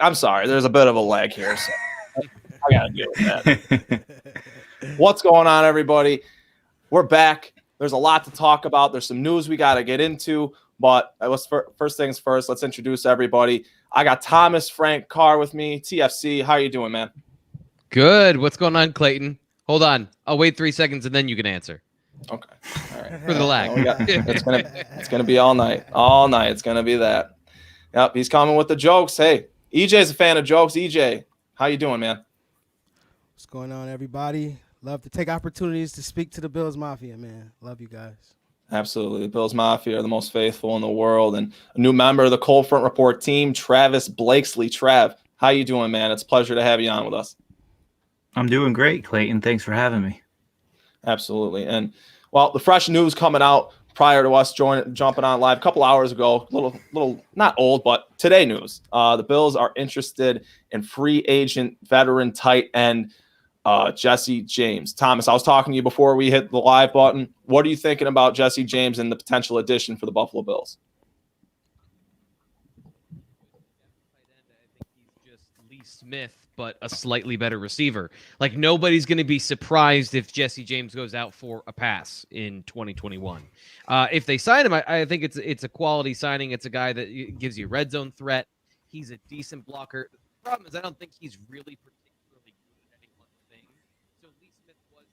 I'm sorry, there's a bit of a lag here, so I gotta deal with that. What's going on, everybody? We're back. There's a lot to talk about. There's some news we got to get into, but first things first, let's introduce everybody. I got Thomas Frank Carr with me. TFC, how you doing, man? Good. What's going on, Clayton? Hold on. I'll wait 3 seconds and then you can answer. Okay. All right. For the lag. It's gonna be all night. All night. It's gonna be that. Yep, he's coming with the jokes. Hey, EJ's a fan of jokes. EJ, how you doing, man? What's going on, everybody? Love to take opportunities to speak to the Bills Mafia, man. Love you guys. Absolutely. The Bills Mafia are the most faithful in the world. And a new member of the Cold Front Report team, Travis Blakesley. Trav, how you doing, man? It's a pleasure to have you on with us. I'm doing great, Clayton. Thanks for having me. Absolutely. And, well, the fresh news coming out prior to us jumping on live a couple hours ago, little not old, but today news. The Bills are interested in free agent veteran tight end Jesse James. Thomas, I was talking to you before we hit the live button. What are you thinking about Jesse James and the potential addition for the Buffalo Bills? I think he's just Lee Smith, but a slightly better receiver. Like, nobody's going to be surprised if Jesse James goes out for a pass in 2021. If they sign him, I think it's a quality signing. It's a guy that gives you a red zone threat. He's a decent blocker. The problem is I don't think he's really particularly good at any one thing. So Lee Smith was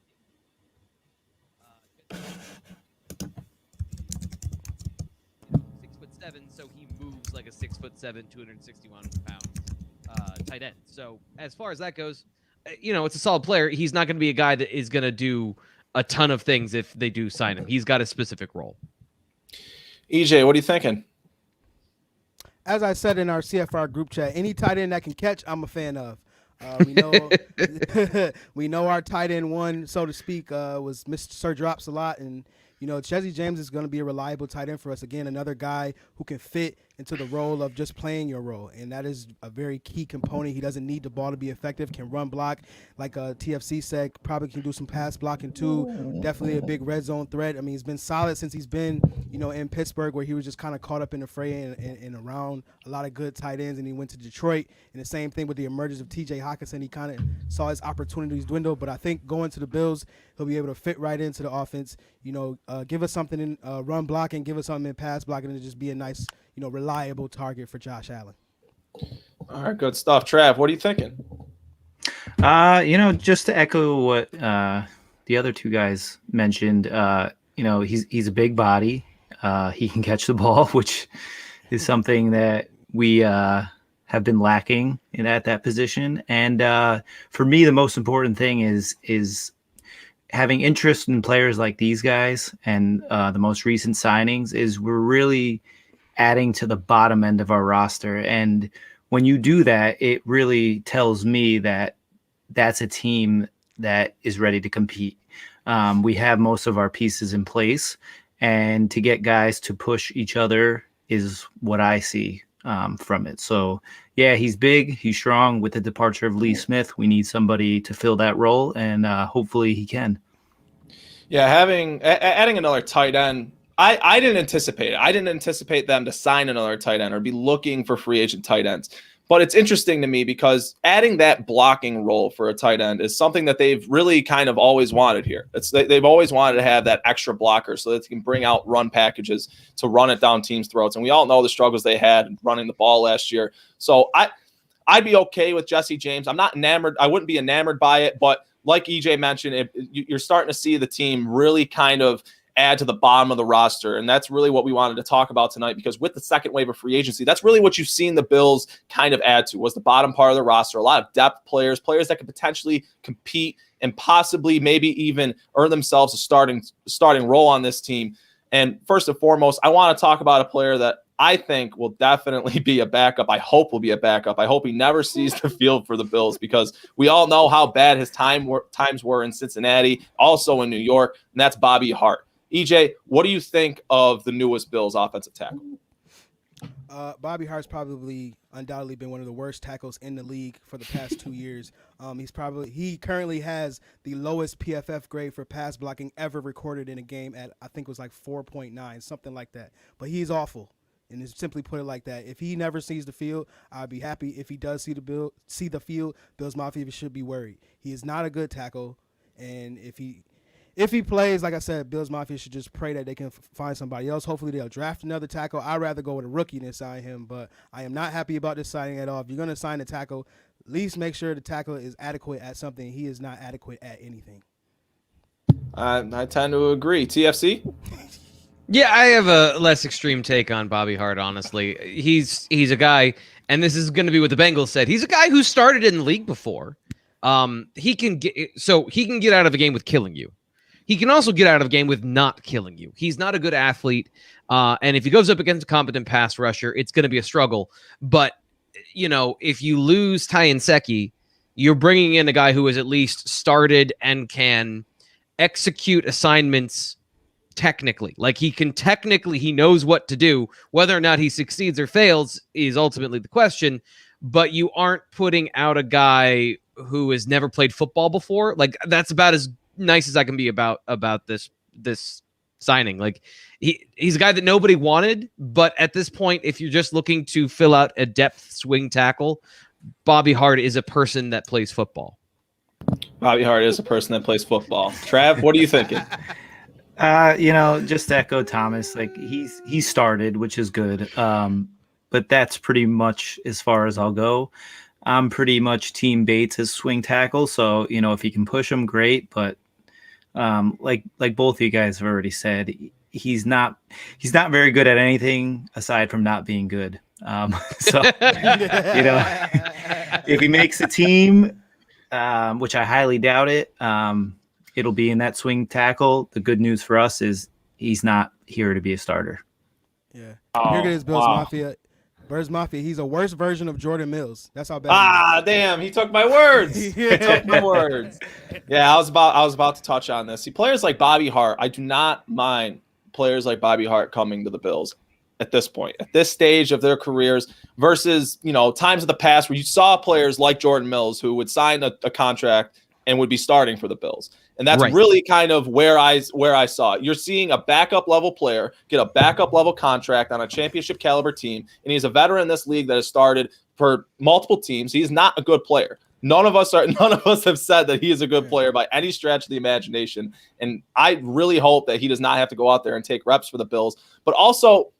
6'7", so he moves like a 6'7", 261-pound tight end. So as far as that goes, it's a solid player. He's not going to be a guy that is going to do a ton of things if they do sign him. He's got a specific role. EJ, what are you thinking? as I said in our CFR group chat, any tight end that can catch, I'm a fan of. We know we know our tight end one, so to speak, was Mr. Sir Drops a lot, and Jesse James is going to be a reliable tight end for us. Again, another guy who can fit into the role of just playing your role, and that is a very key component. He doesn't need the ball to be effective, can run block, like TFC said, probably can do some pass blocking too. Definitely a big red zone threat. I mean, he's been solid since he's been, in Pittsburgh, where he was just kind of caught up in the fray and around a lot of good tight ends, and he went to Detroit. And the same thing with the emergence of TJ Hawkinson. He kind of saw his opportunities dwindle, but I think going to the Bills, he'll be able to fit right into the offense, give us something in run blocking, give us something in pass blocking, and just be a nice, reliable target for Josh Allen. All right, good stuff. Trav, what are you thinking? Just to echo what the other two guys mentioned, he's a big body. He can catch the ball, which is something that we have been lacking at that position. And for me, the most important thing is having interest in players like these guys, and the most recent signings is we're really adding to the bottom end of our roster. And when you do that, it really tells me that that's a team that is ready to compete. We have most of our pieces in place, and to get guys to push each other is what I see from it. So yeah, he's big, he's strong. With the departure of Lee Smith, we need somebody to fill that role, and hopefully he can. Yeah, adding another tight end, I didn't anticipate it. I didn't anticipate them to sign another tight end or be looking for free agent tight ends. But it's interesting to me because adding that blocking role for a tight end is something that they've really kind of always wanted here. They've always wanted to have that extra blocker so that they can bring out run packages to run it down teams' throats. And we all know the struggles they had running the ball last year. So I'd be okay with Jesse James. I'm not enamored. I wouldn't be enamored by it. But like EJ mentioned, you're starting to see the team really kind of add to the bottom of the roster. And that's really what we wanted to talk about tonight, because with the second wave of free agency, that's really what you've seen the Bills kind of add to, was the bottom part of the roster. A lot of depth players that could potentially compete and possibly maybe even earn themselves a starting role on this team. And first and foremost, I want to talk about a player that I think will definitely be a backup. I hope will be a backup. I hope he never sees the field for the Bills, because we all know how bad his times were in Cincinnati, also in New York, and that's Bobby Hart. EJ, what do you think of the newest Bills offensive tackle? Bobby Hart's probably undoubtedly been one of the worst tackles in the league for the past 2 years. He currently has the lowest PFF grade for pass blocking ever recorded in a game at, I think it was like 4.9, something like that. But he's awful. And it's simply put it like that. If he never sees the field, I'd be happy. If he does see the field, Bills Mafia should be worried. He is not a good tackle, and if he plays, like I said, Bills Mafia should just pray that they can find somebody else. Hopefully they'll draft another tackle. I'd rather go with a rookie than sign him, but I am not happy about this signing at all. If you're going to sign a tackle, at least make sure the tackle is adequate at something. He is not adequate at anything. I tend to agree. TFC? Yeah, I have a less extreme take on Bobby Hart, honestly. He's a guy, and this is going to be what the Bengals said. He's a guy who started in the league before. He can get out of a game with killing you. He can also get out of a game with not killing you. He's not a good athlete, and if he goes up against a competent pass rusher, it's going to be a struggle. But, if you lose Ty Nsekhe, you're bringing in a guy who has at least started and can execute assignments technically. Like, he knows what to do. Whether or not he succeeds or fails is ultimately the question, but you aren't putting out a guy who has never played football before. Like, that's about as nice as I can be about this signing. Like, he's a guy that nobody wanted, but at this point, if you're just looking to fill out a depth swing tackle, Bobby Hart is a person that plays football. Bobby Hart is a person that plays football. Trav, what are you thinking? Just to echo Thomas, like he started, which is good. But that's pretty much as far as I'll go. I'm pretty much team Bates as swing tackle. So, if he can push him, great. But like both of you guys have already said, he's not very good at anything aside from not being good. So, if he makes a team, which I highly doubt it, it'll be in that swing tackle. The good news for us is he's not here to be a starter. Yeah. Here it is, Bills Mafia. Birds Mafia. He's a worse version of Jordan Mills. That's how bad. Ah, damn! He took my words. He took my words. Yeah, I was about to touch on this. See, players like Bobby Hart, I do not mind players like Bobby Hart coming to the Bills at this point, at this stage of their careers, versus times of the past where you saw players like Jordan Mills who would sign a contract and would be starting for the Bills. And that's really kind of where I saw it. You're seeing a backup level player get a backup level contract on a championship caliber team, and he's a veteran in this league that has started for multiple teams. He's not a good player. None of us have said that he is a good player by any stretch of the imagination. And I really hope that he does not have to go out there and take reps for the Bills. But also,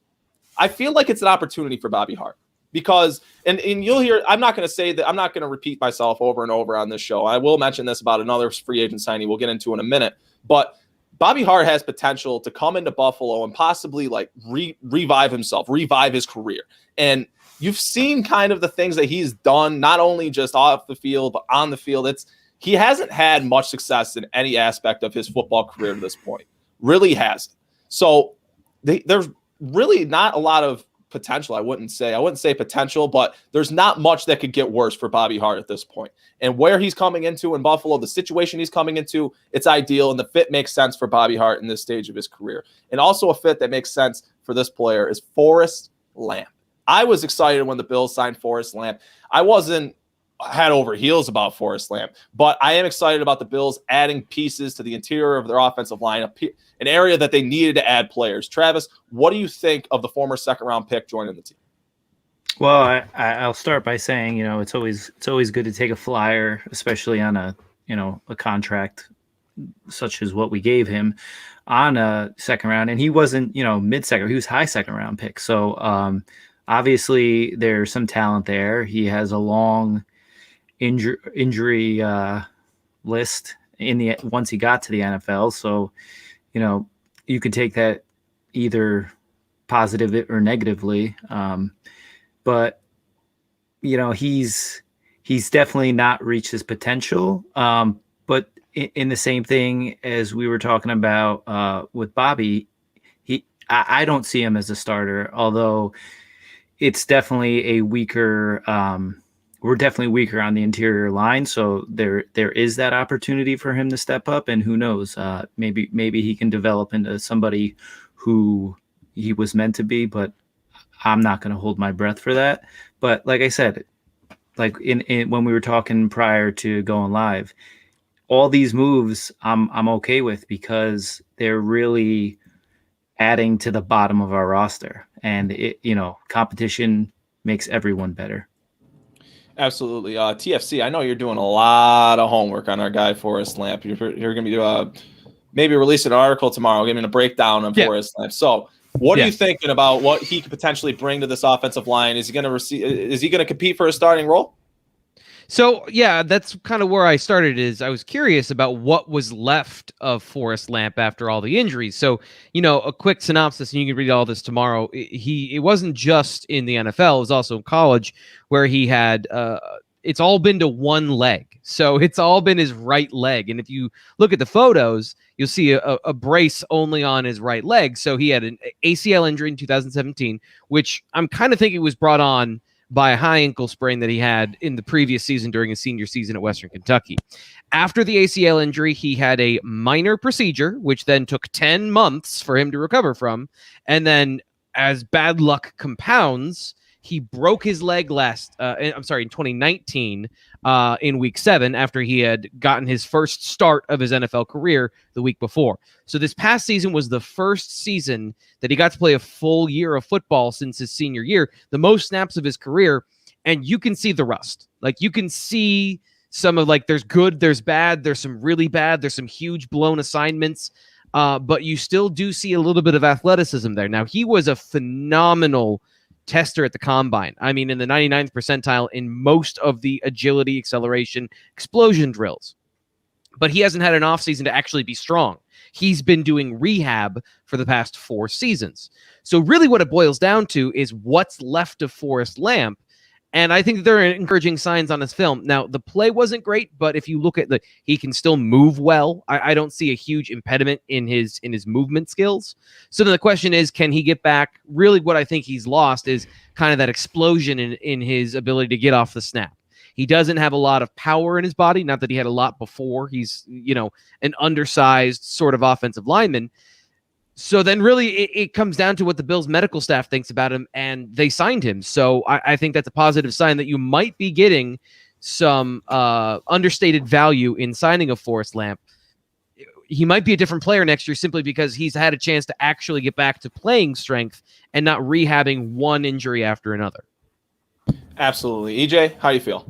I feel like it's an opportunity for Bobby Hart. Because, and you'll hear, I'm not going to say that, I'm not going to repeat myself over and over on this show. I will mention this about another free agent signing we'll get into in a minute. But Bobby Hart has potential to come into Buffalo and possibly like revive himself, revive his career. And you've seen kind of the things that he's done, not only just off the field, but on the field. He hasn't had much success in any aspect of his football career to this point. Really hasn't. So there's really not a lot of potential. I wouldn't say potential, but there's not much that could get worse for Bobby Hart at this point. And where he's coming into in Buffalo, the situation he's coming into, it's ideal, and the fit makes sense for Bobby Hart in this stage of his career. And also a fit that makes sense for this player is Forrest Lamp. I was excited when the Bills signed Forrest Lamp. I wasn't head over heels about Forrest Lamp, but I am excited about the Bills adding pieces to the interior of their offensive line, an area that they needed to add players. Travis, what do you think of the former second-round pick joining the team? Well, I'll start by saying, it's always good to take a flyer, especially on a contract such as what we gave him on a second round. And he wasn't, mid-second, he was high second-round pick. So obviously there's some talent there. He has a long injury list once he got to the NFL. So, you could take that either positive or negatively. But he's definitely not reached his potential. But in the same thing as we were talking about with Bobby, I don't see him as a starter, although it's definitely a weaker, we're definitely weaker on the interior line. So there is that opportunity for him to step up, and who knows, maybe he can develop into somebody who he was meant to be, but I'm not going to hold my breath for that. But like I said, like in when we were talking prior to going live, all these moves I'm okay with because they're really adding to the bottom of our roster, and competition makes everyone better. Absolutely. TFC, I know you're doing a lot of homework on our guy Forrest Lamp. You're going to be maybe releasing an article tomorrow, giving a breakdown of Forrest Lamp. So what are you thinking about what he could potentially bring to this offensive line? Is he going to compete for a starting role? So, yeah, that's kind of where I started. Is I was curious about what was left of Forrest Lamp after all the injuries. So, a quick synopsis, and you can read all this tomorrow. It wasn't just in the NFL. It was also in college where he had it's all been to one leg. So it's all been his right leg. And if you look at the photos, you'll see a brace only on his right leg. So he had an ACL injury in 2017, which I'm kind of thinking was brought on by a high ankle sprain that he had in the previous season during his senior season at Western Kentucky. After the ACL injury, he had a minor procedure, which then took 10 months for him to recover from. And then as bad luck compounds, he broke his leg in 2019 in week 7 after he had gotten his first start of his NFL career the week before. So this past season was the first season that he got to play a full year of football since his senior year, the most snaps of his career. And you can see the rust. Like you can see some of there's good, there's bad, there's some really bad, there's some huge blown assignments. But you still do see a little bit of athleticism there. Now, he was a phenomenal tester at the combine. I mean, in the 99th percentile in most of the agility, acceleration, explosion drills. But he hasn't had an offseason to actually be strong. He's been doing rehab for the past 4 seasons. So really what it boils down to is what's left of Forrest Lamp. And I think there are encouraging signs on his film. Now, the play wasn't great, but if you look at he can still move well. I don't see a huge impediment in his movement skills. So then the question is, can he get back? Really, what I think he's lost is kind of that explosion in his ability to get off the snap. He doesn't have a lot of power in his body. Not that he had a lot before. He's, an undersized sort of offensive lineman. So then really it comes down to what the Bills medical staff thinks about him, and they signed him. So I think that's a positive sign that you might be getting some understated value in signing of Forrest Lamp. He might be a different player next year simply because he's had a chance to actually get back to playing strength and not rehabbing one injury after another. Absolutely. EJ, how do you feel?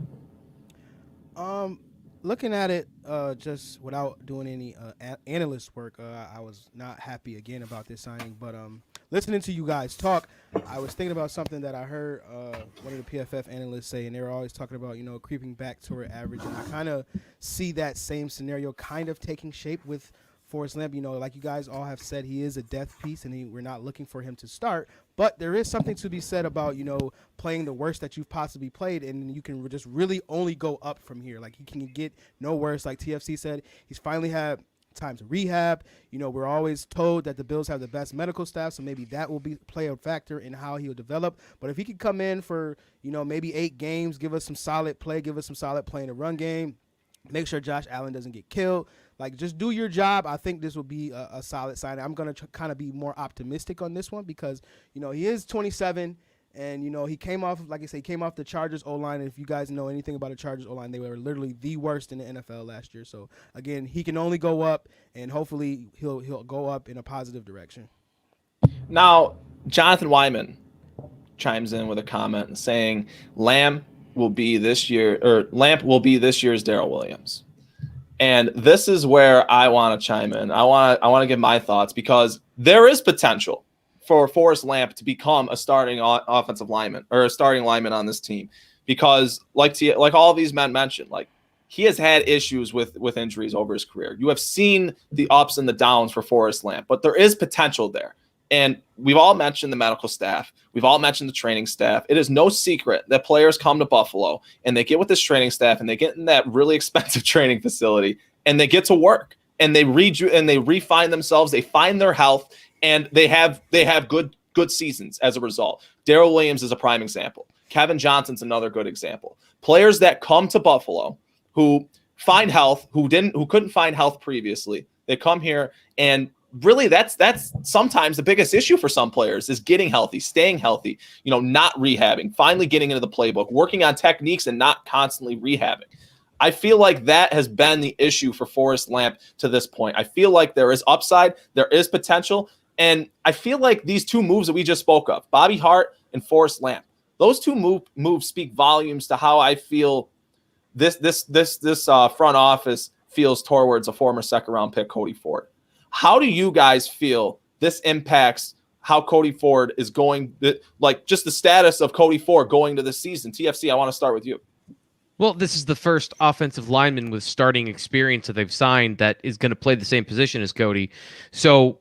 Looking at it just without doing any analyst work, I was not happy again about this signing. But listening to you guys talk, I was thinking about something that I heard one of the PFF analysts say, and they were always talking about, creeping back toward average. And I kind of see that same scenario kind of taking shape with Forrest Lamp. Like you guys all have said, he is a depth piece, and we're not looking for him to start. But there is something to be said about, playing the worst that you've possibly played, and you can just really only go up from here. Like, he can get no worse. Like TFC said, he's finally had time to rehab. We're always told that the Bills have the best medical staff, so maybe that will play a factor in how he'll develop. But if he could come in for, maybe 8 games, give us some solid play in the run game, make sure Josh Allen doesn't get killed. Like, just do your job. I think this will be a solid sign. I'm going to kind of be more optimistic on this one because, he is 27 and, he came off, like I say, the Chargers O-line. And if you guys know anything about the Chargers O-line, they were literally the worst in the NFL last year. So, again, he can only go up, and hopefully he'll go up in a positive direction. Now, Jonathan Wyman chimes in with a comment saying Lamp will be this year's Darrell Williams. And this is where I want to chime in. I want to give my thoughts because there is potential for Forrest Lamp to become a starting offensive lineman or a starting lineman on this team because like all of these men mentioned, like he has had issues with injuries over his career. You have seen the ups and the downs for Forrest Lamp, but there is potential there. And we've all mentioned the medical staff. We've all mentioned the training staff. It is no secret that players come to Buffalo and they get with this training staff and they get in that really expensive training facility and they get to work and they refine themselves. They find their health and they have good seasons as a result. Darrell Williams is a prime example. Kevin Johnson's another good example. Players that come to Buffalo who find health, who couldn't find health previously, they come here and really, that's sometimes the biggest issue for some players is getting healthy, staying healthy, not rehabbing, finally getting into the playbook, working on techniques and not constantly rehabbing. I feel like that has been the issue for Forrest Lamp to this point. I feel like there is upside, there is potential, and I feel like these two moves that we just spoke of, Bobby Hart and Forrest Lamp, those two moves speak volumes to how I feel this front office feels towards a former second-round pick, Cody Ford. How do you guys feel this impacts how Cody Ford is going, like just the status of Cody Ford going to this season? TFC, I want to start with you. Well, this is the first offensive lineman with starting experience that they've signed that is going to play the same position as Cody. So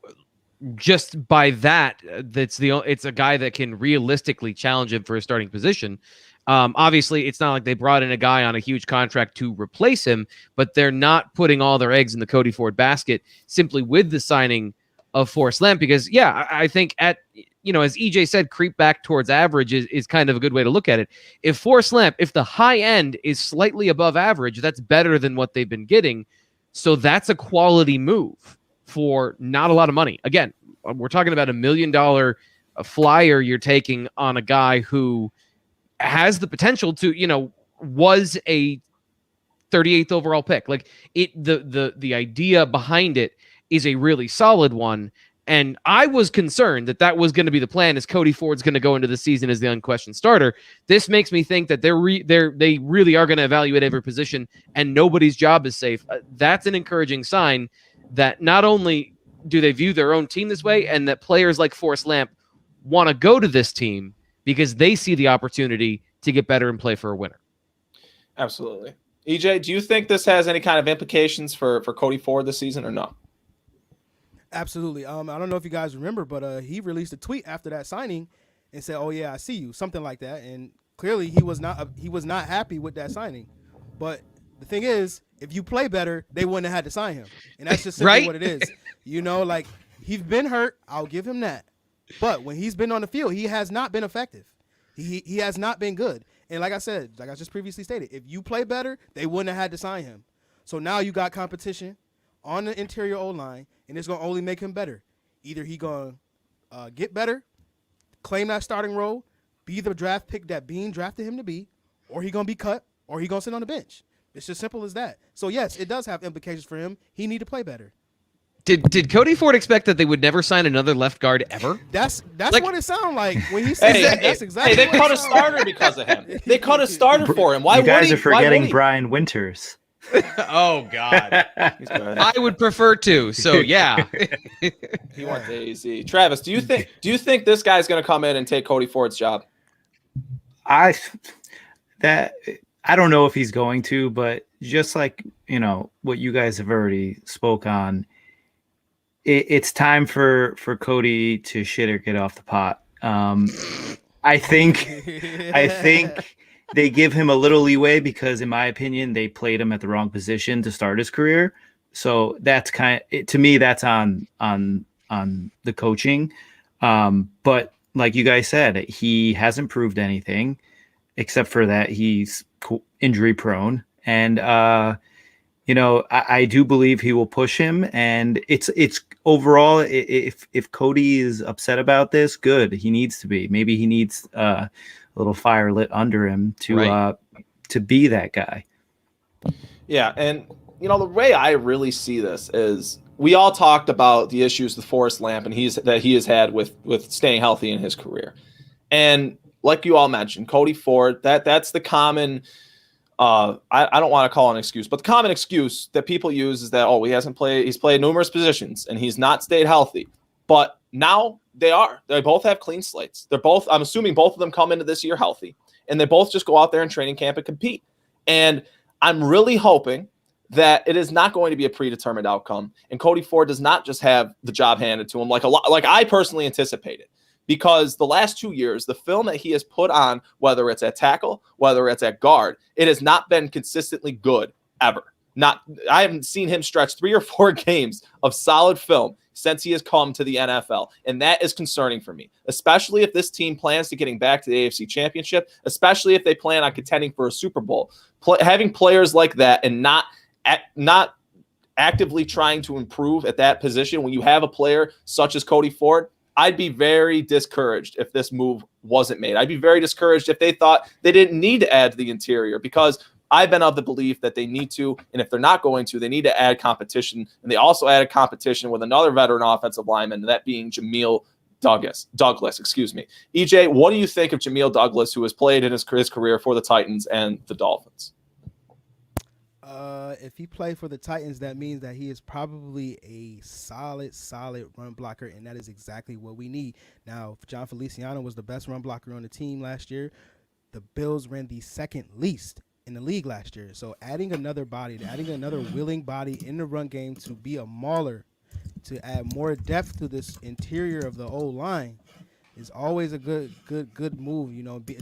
just by that, it's a guy that can realistically challenge him for a starting position. Obviously, it's not like they brought in a guy on a huge contract to replace him, but they're not putting all their eggs in the Cody Ford basket simply with the signing of Forrest Lamp because, I think as EJ said, creep back towards average is kind of a good way to look at it. If Forrest Lamp, if the high end is slightly above average, that's better than what they've been getting. So that's a quality move for not a lot of money. Again, we're talking about $1 million flyer you're taking on a guy who has the potential to, was a 38th overall pick. Like the idea behind it is a really solid one. And I was concerned that was going to be the plan, is Cody Ford's going to go into the season as the unquestioned starter. This makes me think that they really are going to evaluate every position and nobody's job is safe. That's an encouraging sign that not only do they view their own team this way, and that players like Forrest Lamp want to go to this team because they see the opportunity to get better and play for a winner. Absolutely. EJ, do you think this has any kind of implications for Cody Ford this season or no? Absolutely. I don't know if you guys remember, but he released a tweet after that signing and said, "Oh yeah, I see you," something like that. And clearly he was not happy with that signing. But the thing is, if you play better, they wouldn't have had to sign him, and that's just simply Right? what it is. Like he's been hurt. I'll give him that. But when he's been on the field, he has not been effective. He has not been good. And like I said, like I just previously stated, if you play better, they wouldn't have had to sign him. So now you got competition on the interior O-line, and it's going to only make him better. Either he going to get better, claim that starting role, be the draft pick that Bean drafted him to be, or he going to be cut, or he going to sit on the bench. It's just simple as that. So, yes, it does have implications for him. He need to play better. Did Cody Ford expect that they would never sign another left guard ever? That's Like- what it sounds like when he says that. That's exactly Hey, they what cut it a sound like. starter because of him. They cut a starter for him. Why you guys would he? are Why would forgetting he? Brian Winters. Oh God, He's good. I would prefer to. So yeah, He went to AZ. Travis, do you think this guy's going to come in and take Cody Ford's job? I don't know if he's going to, but just like what you guys have already spoke on, it's time for Cody to shit or get off the pot. I think they give him a little leeway because, in my opinion, they played him at the wrong position to start his career. So that's to me, that's on the coaching. But like you guys said, he hasn't proved anything except for that he's injury prone. And, I do believe he will push him, and it's overall, if Cody is upset about this, good. He needs to be. Maybe he needs a little fire lit under him to be that guy. Yeah, and the way I really see this is we all talked about the issues with Forrest Lamp and that he has had with staying healthy in his career, and like you all mentioned, Cody Ford. That's the common. I don't want to call it an excuse, but the common excuse that people use is that, he's played numerous positions and he's not stayed healthy. But now they both have clean slates. I'm assuming both of them come into this year healthy, and they both just go out there in training camp and compete. And I'm really hoping that it is not going to be a predetermined outcome, and Cody Ford does not just have the job handed to him like I personally anticipated. Because the last 2 years, the film that he has put on, whether it's at tackle, whether it's at guard, it has not been consistently good ever. I haven't seen him stretch 3 or 4 games of solid film since he has come to the NFL. And that is concerning for me, especially if this team plans to getting back to the AFC Championship, especially if they plan on contending for a Super Bowl. Having players like that and not actively trying to improve at that position when you have a player such as Cody Ford, I'd be very discouraged if this move wasn't made. I'd be very discouraged if they thought they didn't need to add to the interior, because I've been of the belief that they need to, and if they're not going to, they need to add competition. And they also added competition with another veteran offensive lineman, that being Jamil Douglas. EJ, what do you think of Jamil Douglas, who has played in his career for the Titans and the Dolphins? If he played for the Titans, that means that he is probably a solid run blocker, and that is exactly what we need. Now, John Feliciano was the best run blocker on the team last year. The Bills ran the second least in the league last year. So adding another willing body in the run game to be a mauler, to add more depth to this interior of the O-line, is always a good move.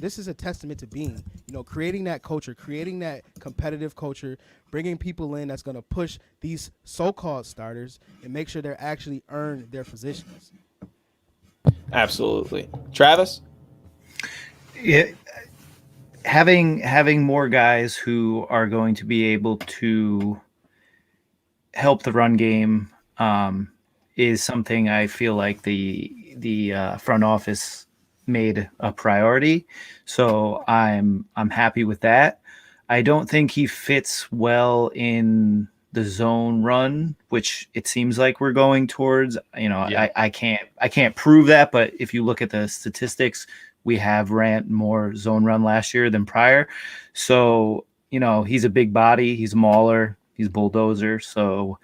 This is a testament to Bean, creating that culture, creating that competitive culture, bringing people in that's going to push these so-called starters and make sure they're actually earn their positions. Absolutely. Travis? Yeah, having more guys who are going to be able to help the run game is something I feel like the front office made a priority. So I'm happy with that. I don't think he fits well in the zone run, which it seems like we're going towards. I can't prove that, but if you look at the statistics, we have ran more zone run last year than prior. So, he's a big body, he's a mauler, he's a bulldozer. So,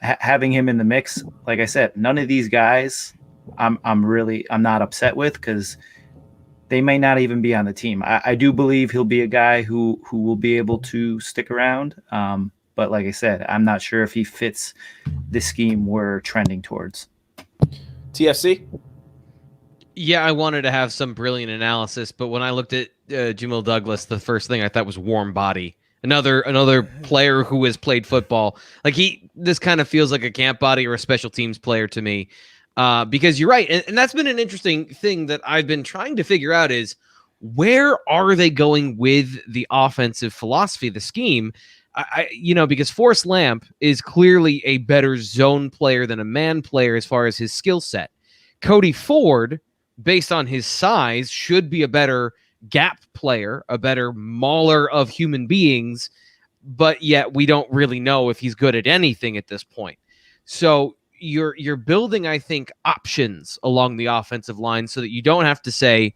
having him in the mix, like I said, none of these guys I'm not upset with, because they may not even be on the team. I do believe he'll be a guy who will be able to stick around. But like I said, I'm not sure if he fits the scheme we're trending towards. TFC? Yeah, I wanted to have some brilliant analysis, but when I looked at Jamil Douglas, the first thing I thought was warm body. Another player who has played football. Like this kind of feels like a camp body or a special teams player to me. Because you're right, and that's been an interesting thing that I've been trying to figure out is where are they going with the offensive philosophy, the scheme? Because Forrest Lamp is clearly a better zone player than a man player as far as his skill set. Cody Ford, based on his size, should be a better gap player, a better mauler of human beings, but yet we don't really know if he's good at anything at this point. So you're building, I think, options along the offensive line so that you don't have to say,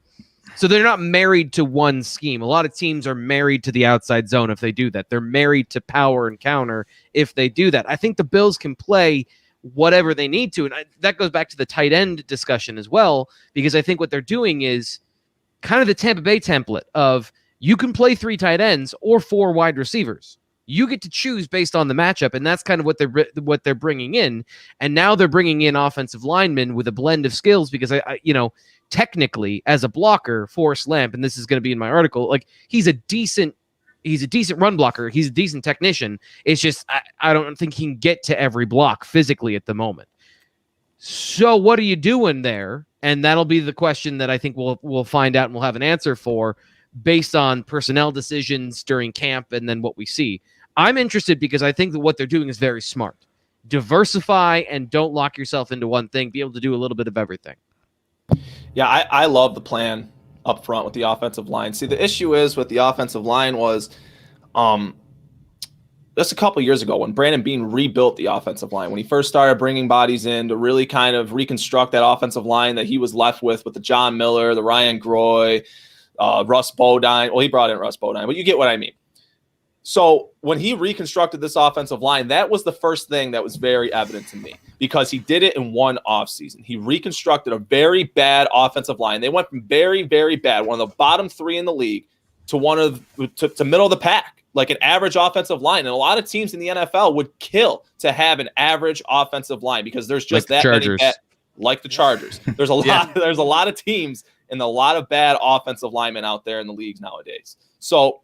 so they're not married to one scheme. A lot of teams are married to the outside zone if they do that. They're married to power and counter if they do that. I think the Bills can play whatever they need to. And that goes back to the tight end discussion as well, because I think what they're doing is kind of the Tampa Bay template of you can play 3 tight ends or 4 wide receivers. You get to choose based on the matchup, and that's kind of what they're bringing in. And now they're bringing in offensive linemen with a blend of skills because technically as a blocker, Forrest Lamp, and this is going to be in my article, like he's a decent run blocker. He's a decent technician. It's just I don't think he can get to every block physically at the moment. So what are you doing there? And that'll be the question that I think we'll find out and we'll have an answer for based on personnel decisions during camp and then what we see. I'm interested because I think that what they're doing is very smart. Diversify and don't lock yourself into one thing. Be able to do a little bit of everything. Yeah, I love the plan up front with the offensive line. See, the issue is with the offensive line was just a couple years ago when Brandon Beane rebuilt the offensive line, when he first started bringing bodies in to really kind of reconstruct that offensive line that he was left with the John Miller, the Ryan Groy, Russ Bodine. Well, he brought in Russ Bodine, but you get what I mean. So when he reconstructed this offensive line, that was the first thing that was very evident to me because he did it in one offseason. He reconstructed a very bad offensive line. They went from very, very bad, one of the bottom 3 in the league, to to middle of the pack, like an average offensive line. And a lot of teams in the NFL would kill to have an average offensive line because there's just like that many like the Chargers. There's a lot. There's a lot of teams and a lot of bad offensive linemen out there in the leagues nowadays. So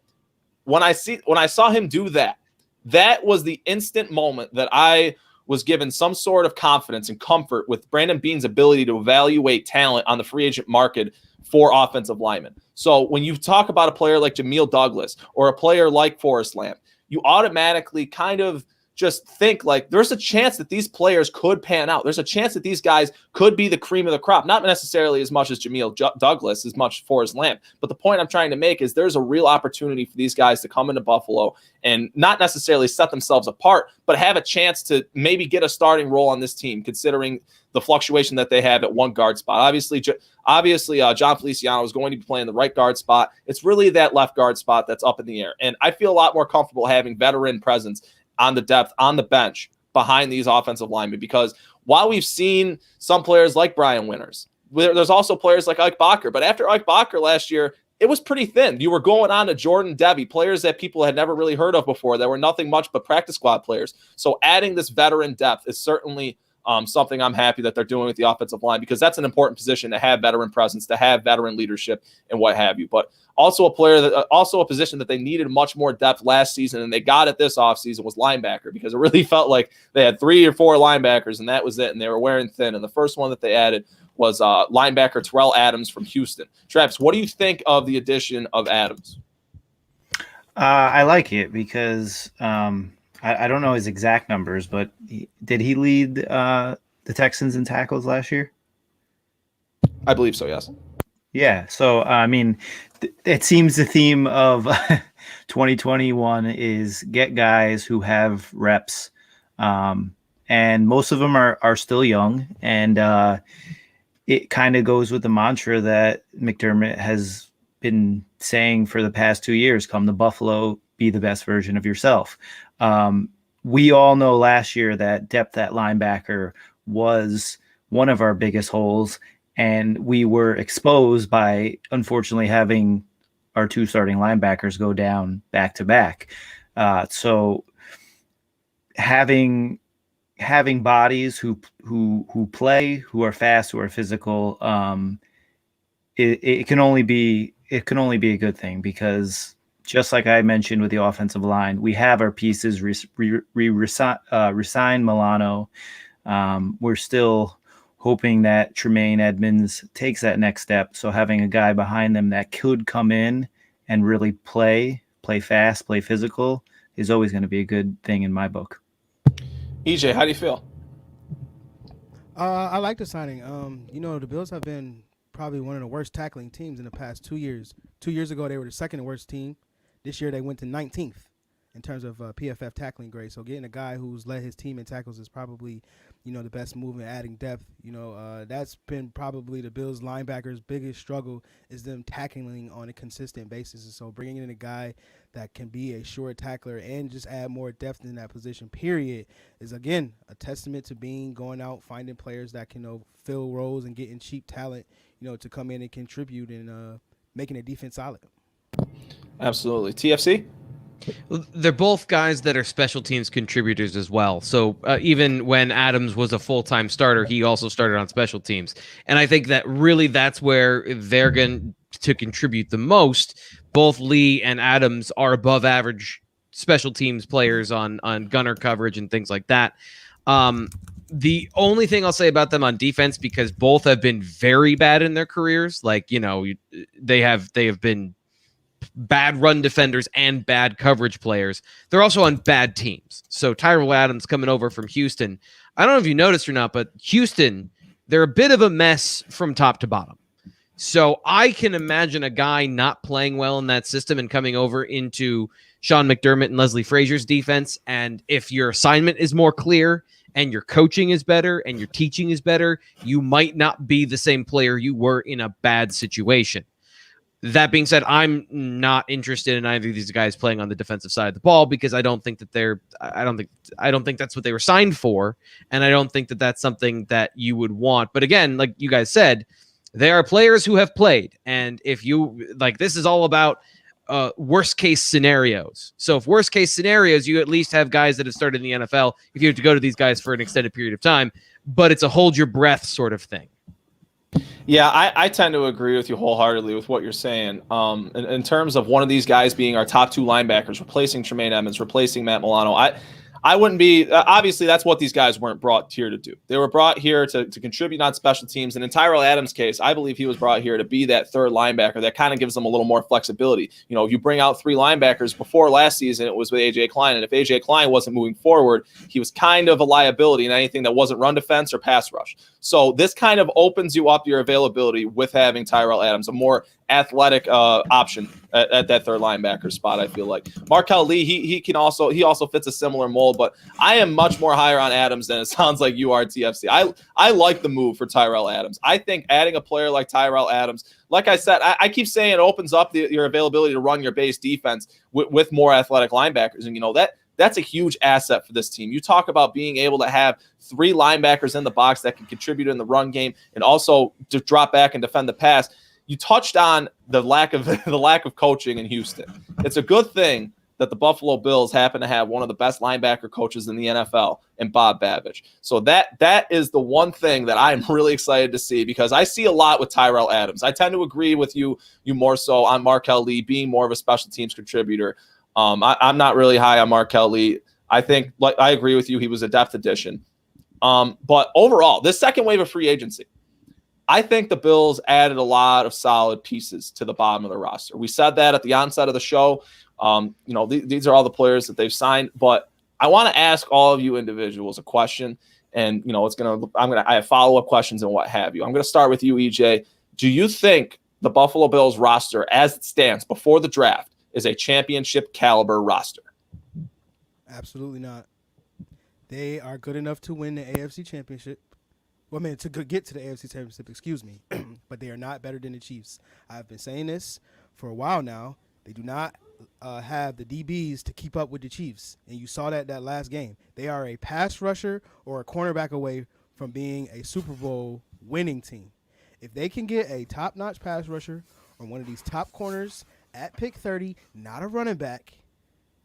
when I saw him do that, that was the instant moment that I was given some sort of confidence and comfort with Brandon Beane's ability to evaluate talent on the free agent market for offensive linemen. So when you talk about a player like Jamil Douglas or a player like Forrest Lamp, you automatically kind of just think like there's a chance that these players could pan out. There's a chance that these guys could be the cream of the crop, not necessarily as much as Jamil Douglas, as much Forrest Lamp. But the point I'm trying to make is there's a real opportunity for these guys to come into Buffalo and not necessarily set themselves apart, but have a chance to maybe get a starting role on this team, considering the fluctuation that they have at one guard spot. Obviously, John Feliciano is going to be playing the right guard spot. It's really that left guard spot that's up in the air. And I feel a lot more comfortable having veteran presence on the depth, on the bench, behind these offensive linemen. Because while we've seen some players like Brian Winters, there's also players like Ike Bacher. But after Ike Bacher last year, it was pretty thin. You were going on to Jordan Devy, players that people had never really heard of before that were nothing much but practice squad players. So adding this veteran depth is certainly something I'm happy that they're doing with the offensive line, because that's an important position to have veteran presence, to have veteran leadership and what have you. But also a position that they needed much more depth last season, and they got it this offseason, was linebacker, because it really felt like they had 3 or 4 linebackers and that was it. And they were wearing thin. And the first one that they added was linebacker Terrell Adams from Houston. Travis, what do you think of the addition of Adams? I like it because I don't know his exact numbers, but did he lead the Texans in tackles last year? I believe so, yes. Yeah. So, I mean, it seems the theme of 2021 is get guys who have reps. And most of them are still young. And it kind of goes with the mantra that McDermott has been saying for the past 2 years: come to Buffalo, be the best version of yourself. We all know last year that depth at linebacker was one of our biggest holes, and we were exposed by, unfortunately, having our 2 starting linebackers go down back to back. So having bodies who play, who are fast, who are physical, it can only be a good thing, because just like I mentioned with the offensive line, we have our pieces. Resign Milano. We're still hoping that Tremaine Edmonds takes that next step. So having a guy behind them that could come in and really play fast, play physical, is always going to be a good thing in my book. EJ, how do you feel? I like the signing. The Bills have been probably one of the worst tackling teams in the past 2 years. 2 years ago, they were the second worst team. This year, they went to 19th in terms of PFF tackling grade. So getting a guy who's led his team in tackles is probably, the best move in adding depth. That's been probably the Bills linebackers' biggest struggle, is them tackling on a consistent basis. And so bringing in a guy that can be a short tackler and just add more depth in that position, period, is, again, a testament to going out, finding players that can fill roles and getting cheap talent, to come in and contribute and making a defense solid. Absolutely. TFC? They're both guys that are special teams contributors as well. So even when Adams was a full-time starter, he also started on special teams. And I think that really that's where they're going to contribute the most. Both Lee and Adams are above average special teams players on gunner coverage and things like that. The only thing I'll say about them on defense, because both have been very bad in their careers, they have been bad run defenders and bad coverage players. They're also on bad teams. So Tyrell Adams coming over from Houston. I don't know if you noticed or not, but Houston, they're a bit of a mess from top to bottom. So I can imagine a guy not playing well in that system and coming over into Sean McDermott and Leslie Frazier's defense. And if your assignment is more clear and your coaching is better and your teaching is better, you might not be the same player you were in a bad situation. That being said, I'm not interested in either of these guys playing on the defensive side of the ball, because I don't think that I don't think that's what they were signed for, and I don't think that that's something that you would want. But again, like you guys said, they are players who have played, and if you this is all about worst case scenarios. So if worst case scenarios, you at least have guys that have started in the NFL. If you have to go to these guys for an extended period of time, but it's a hold your breath sort of thing. Yeah, I tend to agree with you wholeheartedly with what you're saying. In terms of one of these guys being our top two linebackers, replacing Tremaine Edmonds, replacing Matt Milano, I wouldn't be obviously that's what these guys weren't brought here to do. They were brought here to contribute on special teams. And in Tyrell Adams' case, I believe he was brought here to be that third linebacker that kind of gives them a little more flexibility. If you bring out three linebackers, before last season, it was with AJ Klein. And if AJ Klein wasn't moving forward, he was kind of a liability in anything that wasn't run defense or pass rush. So this kind of opens you up your availability with having Tyrell Adams, a more athletic option at that third linebacker spot. I feel like Markel Lee, he also fits a similar mold, but I am much more higher on Adams than it sounds like you are, TFC. I like the move for Tyrell Adams. I think adding a player like Tyrell Adams, like I said, I keep saying it opens up your availability to run your base defense with more athletic linebackers, and that's a huge asset for this team. You talk about being able to have three linebackers in the box that can contribute in the run game and also to drop back and defend the pass. You touched on the lack of coaching in Houston. It's a good thing that the Buffalo Bills happen to have one of the best linebacker coaches in the NFL in Bob Babbage. So that is the one thing that I'm really excited to see, because I see a lot with Tyrell Adams. I tend to agree with you more so on Markel Lee being more of a special teams contributor. I'm not really high on Markel Lee. I think, I agree with you, he was a depth addition. But overall, this second wave of free agency, I think the Bills added a lot of solid pieces to the bottom of the roster. We said that at the onset of the show. These are all the players that they've signed, but I want to ask all of you individuals a question, and I have follow-up questions and what have you. I'm going to start with you, EJ. Do you think the Buffalo Bills roster, as it stands before the draft, is a championship caliber roster? Absolutely not. They are good enough to win the AFC Championship. To get to the AFC Championship, excuse me, but they are not better than the Chiefs. I've been saying this for a while now. They do not have the DBs to keep up with the Chiefs, and you saw that last game. They are a pass rusher or a cornerback away from being a Super Bowl winning team. If they can get a top-notch pass rusher or one of these top corners at pick 30, not a running back,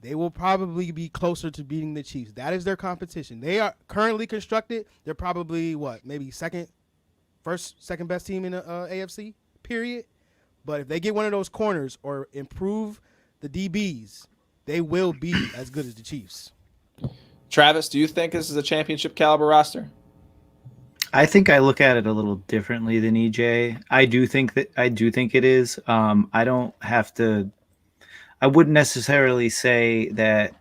they will probably be closer to beating the Chiefs. That is their competition. They are currently constructed. They're probably maybe second best team in the AFC period. But if they get one of those corners or improve the DBs, they will be as good as the Chiefs. Travis, do you think this is a championship caliber roster? I think I look at it a little differently than EJ. I do think it is. I don't have to. I wouldn't necessarily say that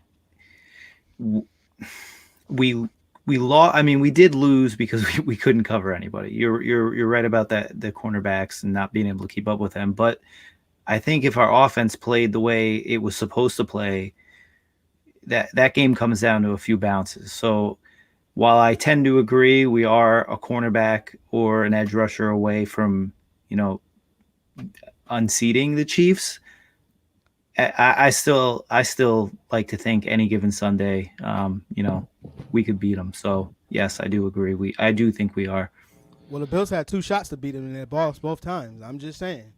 we lost. I mean, we did lose because we couldn't cover anybody. You're right about that. The cornerbacks and not being able to keep up with them. But I think if our offense played the way it was supposed to play, that game comes down to a few bounces. So while I tend to agree we are a cornerback or an edge rusher away from, unseating the Chiefs, I still like to think any given Sunday, we could beat them. So yes, I do agree. I do think we are. Well, the Bills had 2 shots to beat them in their balls both times. I'm just saying.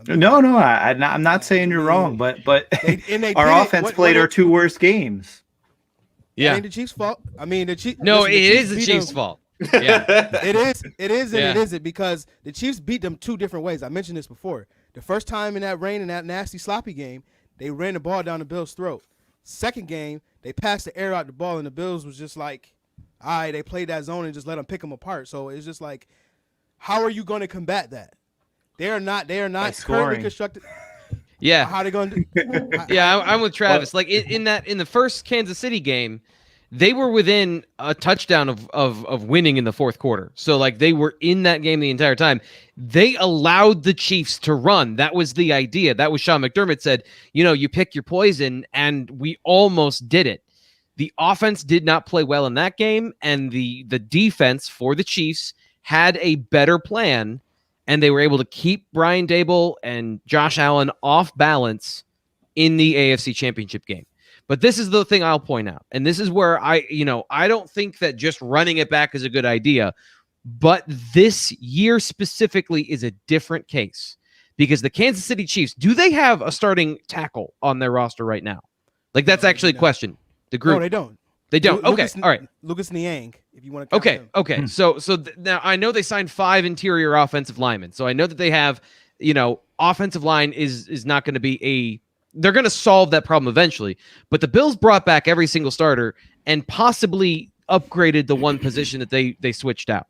No, I'm not saying you're wrong, but our offense played our 2 worst games. Yeah. It ain't the Chiefs' fault. I mean, the Chiefs. No, listen, it is the beat Chiefs' them. fault. Yeah. It is, and Yeah. it isn't, because the Chiefs beat them 2 different ways. I mentioned this before. The first time in that rain, in that nasty, sloppy game, they ran the ball down the Bills' throat. Second game, they passed the air out the ball, and the Bills was just like, all right, they played that zone and just let them pick them apart. So it's just like, how are you going to combat that? They are not currently scoring. constructed. Yeah. How are they going to do? Yeah, I'm with Travis. Like in the first Kansas City game, they were within a touchdown of winning in the fourth quarter. So like they were in that game the entire time. They allowed the Chiefs to run. That was the idea. That was Sean McDermott said, you pick your poison, and we almost did it. The offense did not play well in that game, and the defense for the Chiefs had a better plan, and they were able to keep Brian Daboll and Josh Allen off balance in the AFC Championship game. But this is the thing I'll point out, and this is where I don't think that just running it back is a good idea, but this year specifically is a different case, because the Kansas City Chiefs, do they have a starting tackle on their roster right now? Like, that's actually a question. The group. No, they don't. They don't. Okay. Lucas, All right. Lucas Niang, if you want to count him. Okay. So now I know they signed 5 interior offensive linemen. So I know that they have, offensive line is not going to be they're going to solve that problem eventually. But the Bills brought back every single starter and possibly upgraded the one position that they switched out.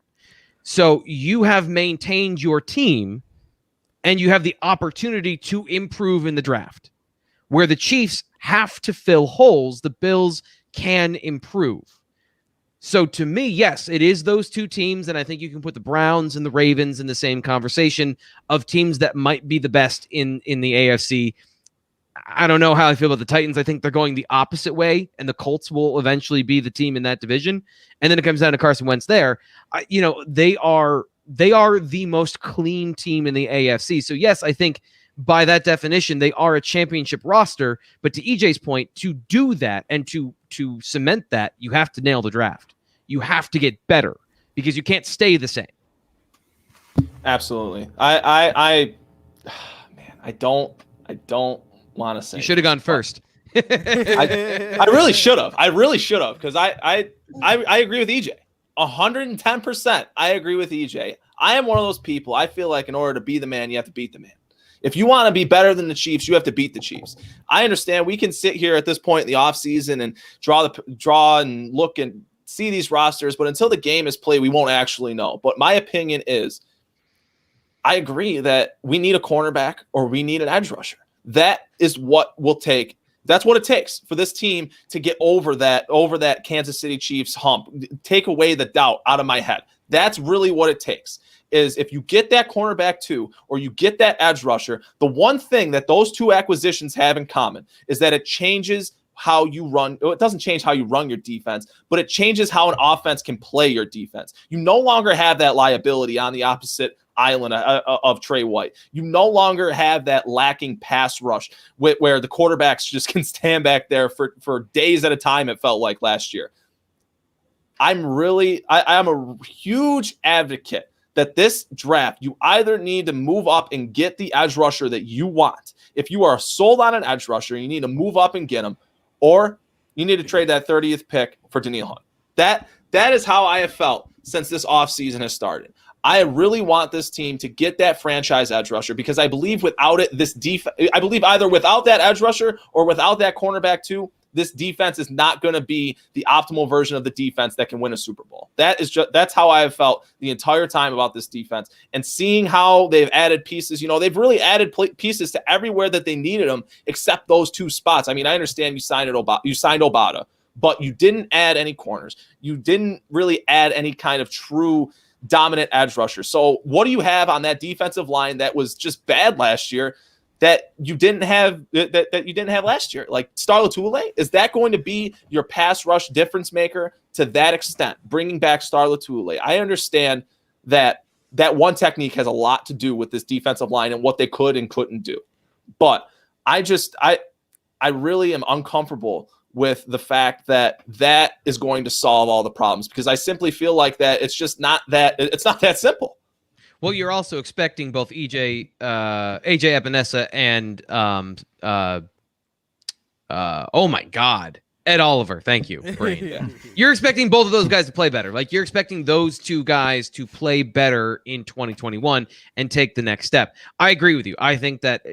So you have maintained your team, and you have the opportunity to improve in the draft. Where the Chiefs have to fill holes, the Bills can improve. So to me, yes, it is those 2 teams, and I think you can put the Browns and the Ravens in the same conversation of teams that might be the best in the AFC. I don't know how I feel about the Titans. I think they're going the opposite way, and the Colts will eventually be the team in that division. And then it comes down to Carson Wentz there. They are the most clean team in the AFC. So yes, I think by that definition, they are a championship roster. But to EJ's point, to do that and to cement that, you have to nail the draft. You have to get better, because you can't stay the same. Absolutely. I don't want to say. You should have gone first. I really should have. Because I agree with EJ. 110%. I agree with EJ. I am one of those people. I feel like in order to be the man, you have to beat the man. If you want to be better than the Chiefs, you have to beat the Chiefs. I understand we can sit here at this point in the offseason and draw and look and see these rosters, but until the game is played, we won't actually know. But my opinion is, I agree that we need a cornerback or we need an edge rusher. That is what will take. That's what it takes for this team to get over that Kansas City Chiefs hump. Take away the doubt out of my head. That's really what it takes. Is if you get that cornerback too, or you get that edge rusher, the one thing that those 2 acquisitions have in common is that it changes how you run. It doesn't change how you run your defense, but it changes how an offense can play your defense. You no longer have that liability on the opposite island of Trey White. You no longer have that lacking pass rush where the quarterbacks just can stand back there for days at a time, it felt like last year. I'm a huge advocate that this draft, you either need to move up and get the edge rusher that you want. If you are sold on an edge rusher, you need to move up and get him, or you need to trade that 30th pick for Danielle Hunt. That is how I have felt since this offseason has started. I really want this team to get that franchise edge rusher because I believe without it, I believe either without that edge rusher or without that cornerback too, this defense is not going to be the optimal version of the defense that can win a Super Bowl. That's how I have felt the entire time about this defense. And seeing how they've added pieces, they've really added pieces to everywhere that they needed them, except those 2 spots. I mean, I understand you signed Obata, but you didn't add any corners. You didn't really add any kind of true dominant edge rusher. So what do you have on that defensive line that was just bad last year that you didn't have last year? Like Star Lotulelei, is that going to be your pass rush difference maker to that extent? Bringing back Star Lotulelei, I understand that one technique has a lot to do with this defensive line and what they could and couldn't do, but I really am uncomfortable with the fact that is going to solve all the problems because I simply feel like that it's not that simple. Well, you're also expecting both AJ Epinesa and oh my God, Ed Oliver. Thank you, Brain. You're expecting both of those guys to play better. Like you're expecting those 2 guys to play better in 2021 and take the next step. I agree with you. I think that,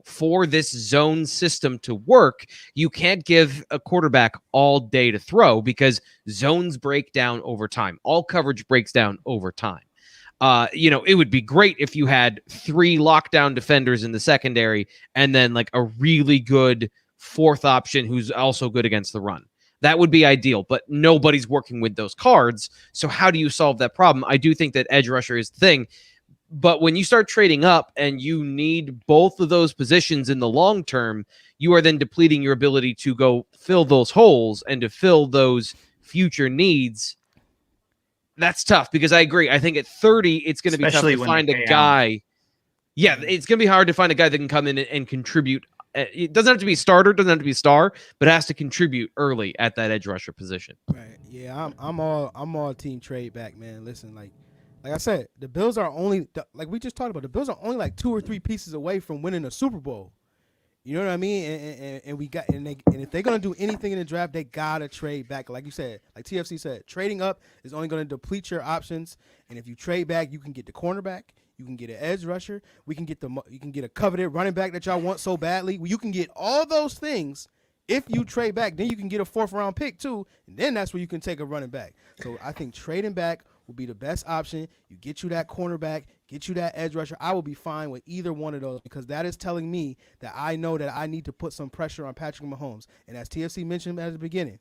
for this zone system to work, you can't give a quarterback all day to throw because zones break down over time. All coverage breaks down over time. It would be great if you had 3 lockdown defenders in the secondary and then like a really good 4th option who's also good against the run. That would be ideal, but nobody's working with those cards. So how do you solve that problem? I do think that edge rusher is the thing, but when you start trading up and you need both of those positions in the long term, you are then depleting your ability to go fill those holes and to fill those future needs. That's tough because I agree. I think at 30, it's going to be tough to find a guy. Yeah, it's going to be hard to find a guy that can come in and contribute. It doesn't have to be a starter, doesn't have to be a star, but has to contribute early at that edge rusher position. Right. Yeah, I'm all team trade back, man. Listen, like I said, the Bills are only like we just talked about. The Bills are only like 2 or 3 pieces away from winning a Super Bowl. You know what I mean? And if they're gonna do anything in the draft, they gotta trade back. Like you said, like TFC said, trading up is only gonna deplete your options. And if you trade back, you can get the cornerback, you can get an edge rusher, you can get a coveted running back that y'all want so badly. You can get all those things if you trade back. Then you can get a 4th round pick too, and then that's where you can take a running back. So I think trading back will be the best option. You get you that cornerback, get you that edge rusher. I will be fine with either one of those because that is telling me that I know that I need to put some pressure on Patrick Mahomes. And as TFC mentioned at the beginning,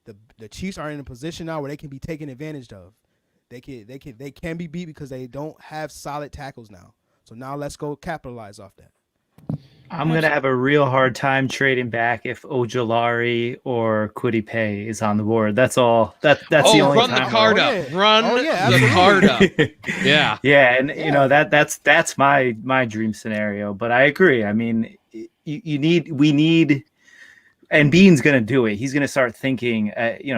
the Chiefs are in a position now where they can be taken advantage of. They can be beat because they don't have solid tackles now. So now let's go capitalize off that. I'm going to have a real hard time trading back if Ojulari or Kwity Paye is on the board. That's all. That's the only run time. The card up. Run the card up. Yeah. Yeah, and that's my dream scenario. But I agree. I mean, we need, and Bean's going to do it. He's going to start thinking.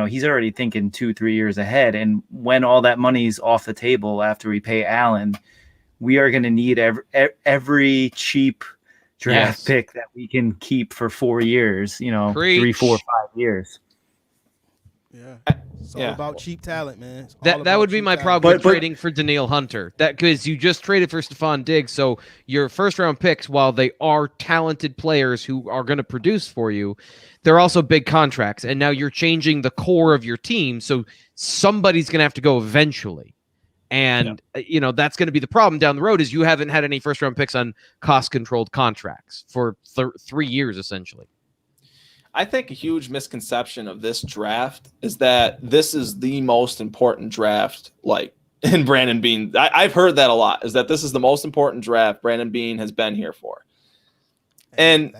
He's already thinking 2-3 years ahead. And when all that money's off the table after we pay Allen, we are going to need every cheap draft pick that we can keep for 4 years, 3, 4, 5 years. Yeah. It's all about cheap talent, man. That would be my problem with trading for Danielle Hunter. That because you just traded for Stephon Diggs, so your 1st round picks, while they are talented players who are going to produce for you, they're also big contracts, and now you're changing the core of your team, so somebody's going to have to go eventually. And, that's going to be the problem down the road is you haven't had any 1st round picks on cost-controlled contracts for 3 years, essentially. I think a huge misconception of this draft is that this is the most important draft, like in Brandon Beane. I've heard that a lot, is that this is the most important draft Brandon Beane has been here for. And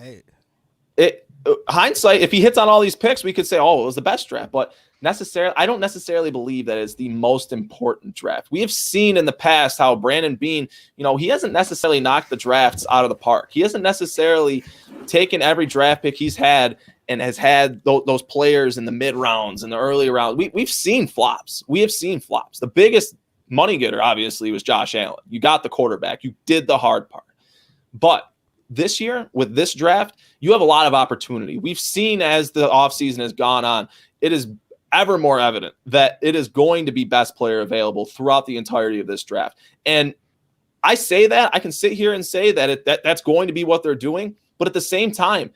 hindsight, if he hits on all these picks, we could say, oh, it was the best draft. But I don't necessarily believe that it's the most important draft. We have seen in the past how Brandon Beane, he hasn't necessarily knocked the drafts out of the park. He hasn't necessarily taken every draft pick he's had and has had those players in the mid rounds and the early rounds. We've seen flops. We have seen flops. The biggest money getter, obviously, was Josh Allen. You got the quarterback. You did the hard part. But this year, with this draft, you have a lot of opportunity. We've seen as the offseason has gone on, it is ever more evident that it is going to be best player available throughout the entirety of this draft. And I say that, I can sit here and say that that's going to be what they're doing. But at the same time,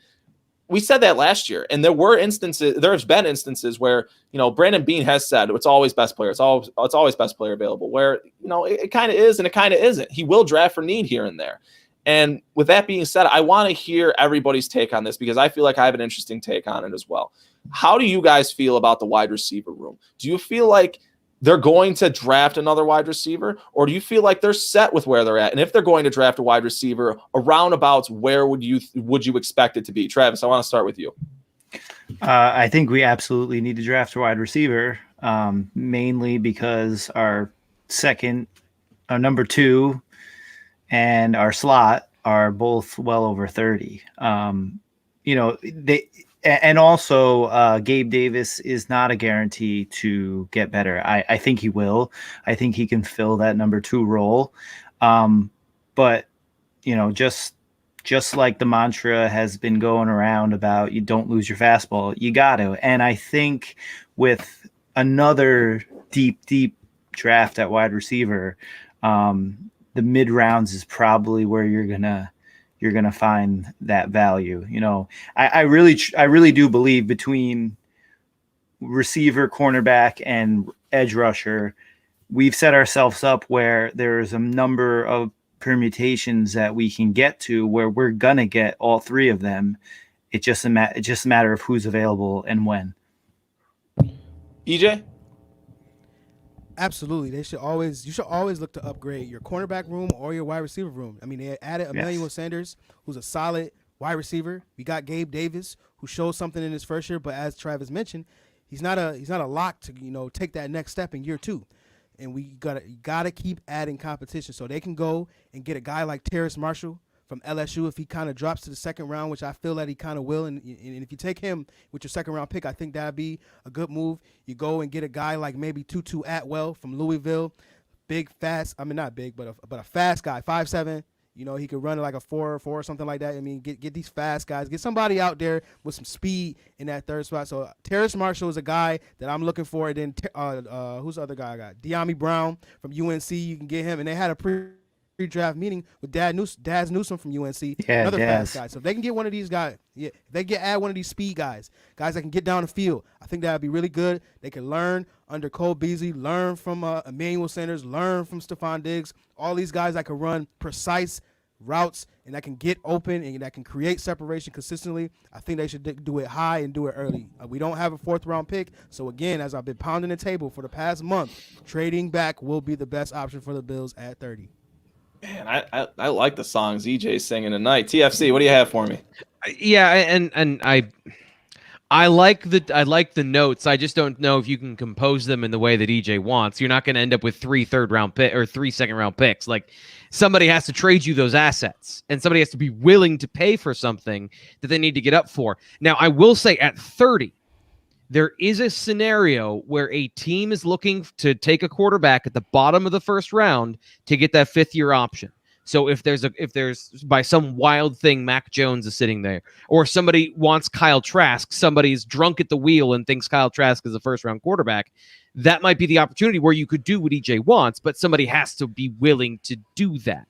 we said that last year, and there's been instances where, Brandon Beane has said it's always best player. It's always best player available, where, it kind of is and it kind of isn't. He will draft for need here and there. And with that being said, I want to hear everybody's take on this, because I feel like I have an interesting take on it as well. How do you guys feel about the wide receiver room? Do you feel like they're going to draft another wide receiver, or do you feel like they're set with where they're at? And if they're going to draft a wide receiver, around about where would you expect it to be? Travis, I want to start with you. I think we absolutely need to draft a wide receiver, mainly because our number 2 and our slot are both well over 30. And also, Gabe Davis is not a guarantee to get better. I think he will. I think he can fill that number 2 role. But, just like the mantra has been going around about you don't lose your fastball, you got to. And I think with another deep draft at wide receiver, the mid rounds is probably where you're gonna find that value. I really do believe between receiver, cornerback, and edge rusher, we've set ourselves up where there's a number of permutations that we can get to where we're gonna get all 3 of them. It's just a matter of who's available and when. EJ? Absolutely. You should always look to upgrade your cornerback room or your wide receiver room. I mean, they added Emmanuel Sanders, who's a solid wide receiver. We got Gabe Davis, who showed something in his first year, but as Travis mentioned, he's not a lock to, take that next step in year 2. And we gotta keep adding competition, so they can go and get a guy like Terrace Marshall from LSU if he kind of drops to the second round, which I feel that he kind of will. And if you take him with your second round pick, I think that'd be a good move. You go and get a guy like maybe Tutu Atwell from Louisville, big, fast. I mean, not big, but a fast guy, 5'7". He could run like a 4 or something like that. I mean, get these fast guys. Get somebody out there with some speed in that third spot. So Terrace Marshall is a guy that I'm looking for. And then who's the other guy I got? De'Ami Brown from UNC. You can get him. And they had a pre-draft meeting with Daz Newsome from UNC. Yeah, another Daz. fast guy. So if they can get one of these guys, if they add one of these speed guys that can get down the field, I think that would be really good. They can learn under Cole Beasley, learn from Emmanuel Sanders, learn from Stephon Diggs. All these guys that can run precise routes and that can get open and that can create separation consistently. I think they should do it high and do it early. We don't have a 4th round pick, so again, as I've been pounding the table for the past month, trading back will be the best option for the Bills at 30. Man, I like the songs EJ's singing tonight. TFC, what do you have for me? Yeah, and I like the notes. I just don't know if you can compose them in the way that EJ wants. You're not going to end up with 3 third-round pick or 3 second-round picks. Like, somebody has to trade you those assets, and somebody has to be willing to pay for something that they need to get up for. Now, I will say at 30, there is a scenario where a team is looking to take a quarterback at the bottom of the first round to get that 5th-year option. So if there's by some wild thing, Mac Jones is sitting there, or somebody wants Kyle Trask, somebody's drunk at the wheel and thinks Kyle Trask is a first-round quarterback, that might be the opportunity where you could do what EJ wants, but somebody has to be willing to do that.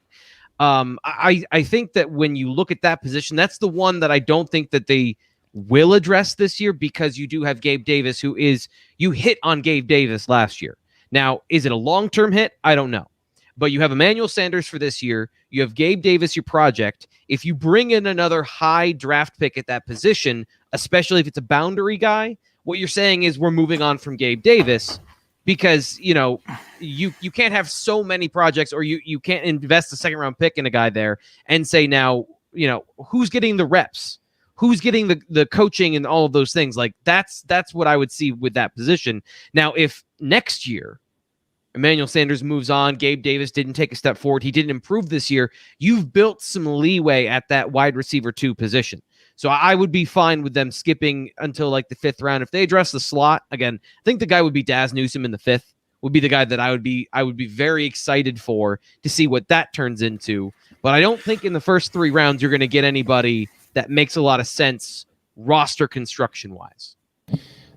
I think that when you look at that position, that's the one that I don't think that they will address this year, because you do have Gabe Davis, you hit on Gabe Davis last year. Now, is it a long-term hit? I don't know. But you have Emmanuel Sanders for this year. You have Gabe Davis, your project. If you bring in another high draft pick at that position, especially if it's a boundary guy, what you're saying is we're moving on from Gabe Davis, because, you can't have so many projects, or you can't invest a second-round pick in a guy there and say now, who's getting the reps? Who's getting the coaching and all of those things? Like, that's what I would see with that position. Now, if next year Emmanuel Sanders moves on, Gabe Davis didn't take a step forward, he didn't improve this year, you've built some leeway at that wide receiver 2 position. So I would be fine with them skipping until like the 5th round. If they address the slot, again, I think the guy would be Daz Newsome in the 5th, would be the guy that I would be very excited for to see what that turns into. But I don't think in the first 3 rounds you're going to get anybody that makes a lot of sense roster construction wise.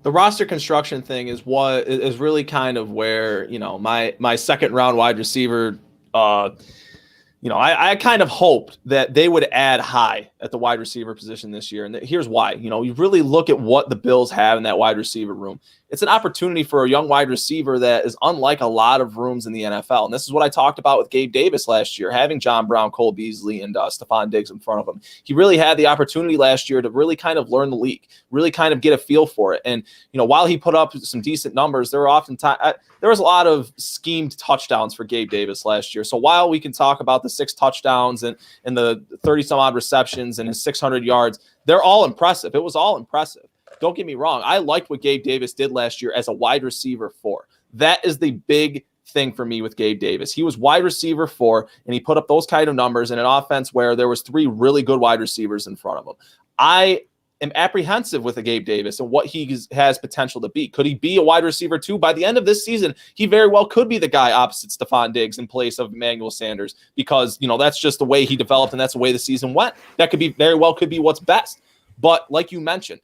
the roster construction thing is what is really kind of where, my second round wide receiver, I kind of hoped that they would add high at the wide receiver position this year. And here's why. You really look at what the Bills have in that wide receiver room. It's an opportunity for a young wide receiver that is unlike a lot of rooms in the NFL. And this is what I talked about with Gabe Davis last year, having John Brown, Cole Beasley, and Stephon Diggs in front of him. He really had the opportunity last year to really kind of learn the league, really kind of get a feel for it. And, while he put up some decent numbers, there was a lot of schemed touchdowns for Gabe Davis last year. So while we can talk about the 6 touchdowns and the 30 some odd receptions and his 600 yards, they're all impressive. It was all impressive. Don't get me wrong. I liked what Gabe Davis did last year as a wide receiver 4. That is the big thing for me with Gabe Davis. He was wide receiver 4, and he put up those kind of numbers in an offense where there was 3 really good wide receivers in front of him. I am apprehensive with a Gabe Davis and what he has potential to be. Could he be a wide receiver 2? By the end of this season, he very well could be the guy opposite Stephon Diggs in place of Emmanuel Sanders because, that's just the way he developed and that's the way the season went. That could be very well could be what's best. But like you mentioned,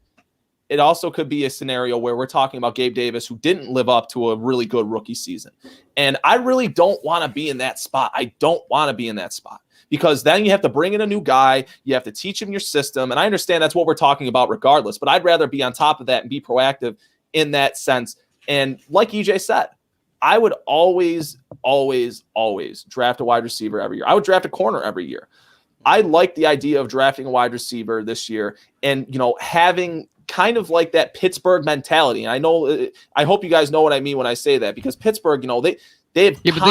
it also could be a scenario where we're talking about Gabe Davis who didn't live up to a really good rookie season. And I really don't want to be in that spot. I don't want to be in that spot because then you have to bring in a new guy. You have to teach him your system. And I understand that's what we're talking about regardless, but I'd rather be on top of that and be proactive in that sense. And like EJ said, I would always, always, always draft a wide receiver every year. I would draft a corner every year. I like the idea of drafting a wide receiver this year and, having kind of like that Pittsburgh mentality. And I hope you guys know what I mean when I say that, because Pittsburgh, they have but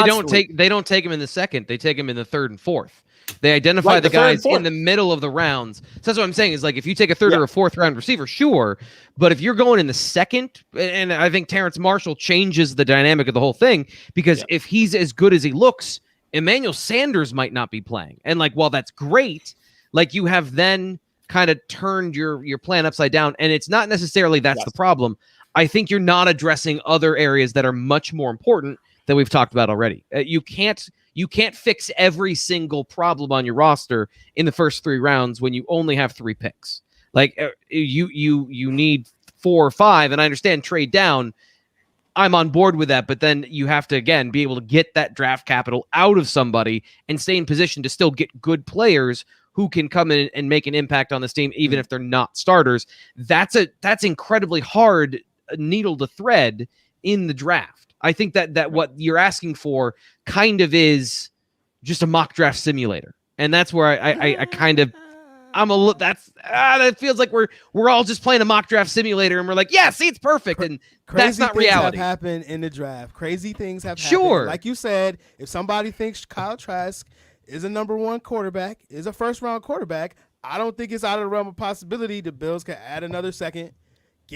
they don't take him in the second. They take him in the third and fourth. They identify the guys in the middle of the rounds. So that's what I'm saying is like if you take a third or a fourth round receiver, sure. But if you're going in the second, and I think Terrence Marshall changes the dynamic of the whole thing because if he's as good as he looks, Emmanuel Sanders might not be playing. And like, while that's great, like you have then kind of turned your plan upside down. And it's not necessarily that's the problem. I think you're not addressing other areas that are much more important that we've talked about already. You can't fix every single problem on your roster in the first 3 rounds when you only have 3 picks. Like you need 4 or 5, and I understand trade down. I'm on board with that, but then you have to, again, be able to get that draft capital out of somebody and stay in position to still get good players who can come in and make an impact on this team, even if they're not starters. That's incredibly hard needle to thread in the draft. I think that what you're asking for kind of is just a mock draft simulator. And that's where I kind of, that feels like we're all just playing a mock draft simulator and we're like, yeah, see, it's perfect. And that's not reality. Crazy things have happened in the draft. Crazy things have happened. Sure. Like you said, if somebody thinks Kyle Trask is a number 1 quarterback, is a first round quarterback, I don't think it's out of the realm of possibility the Bills could add another second.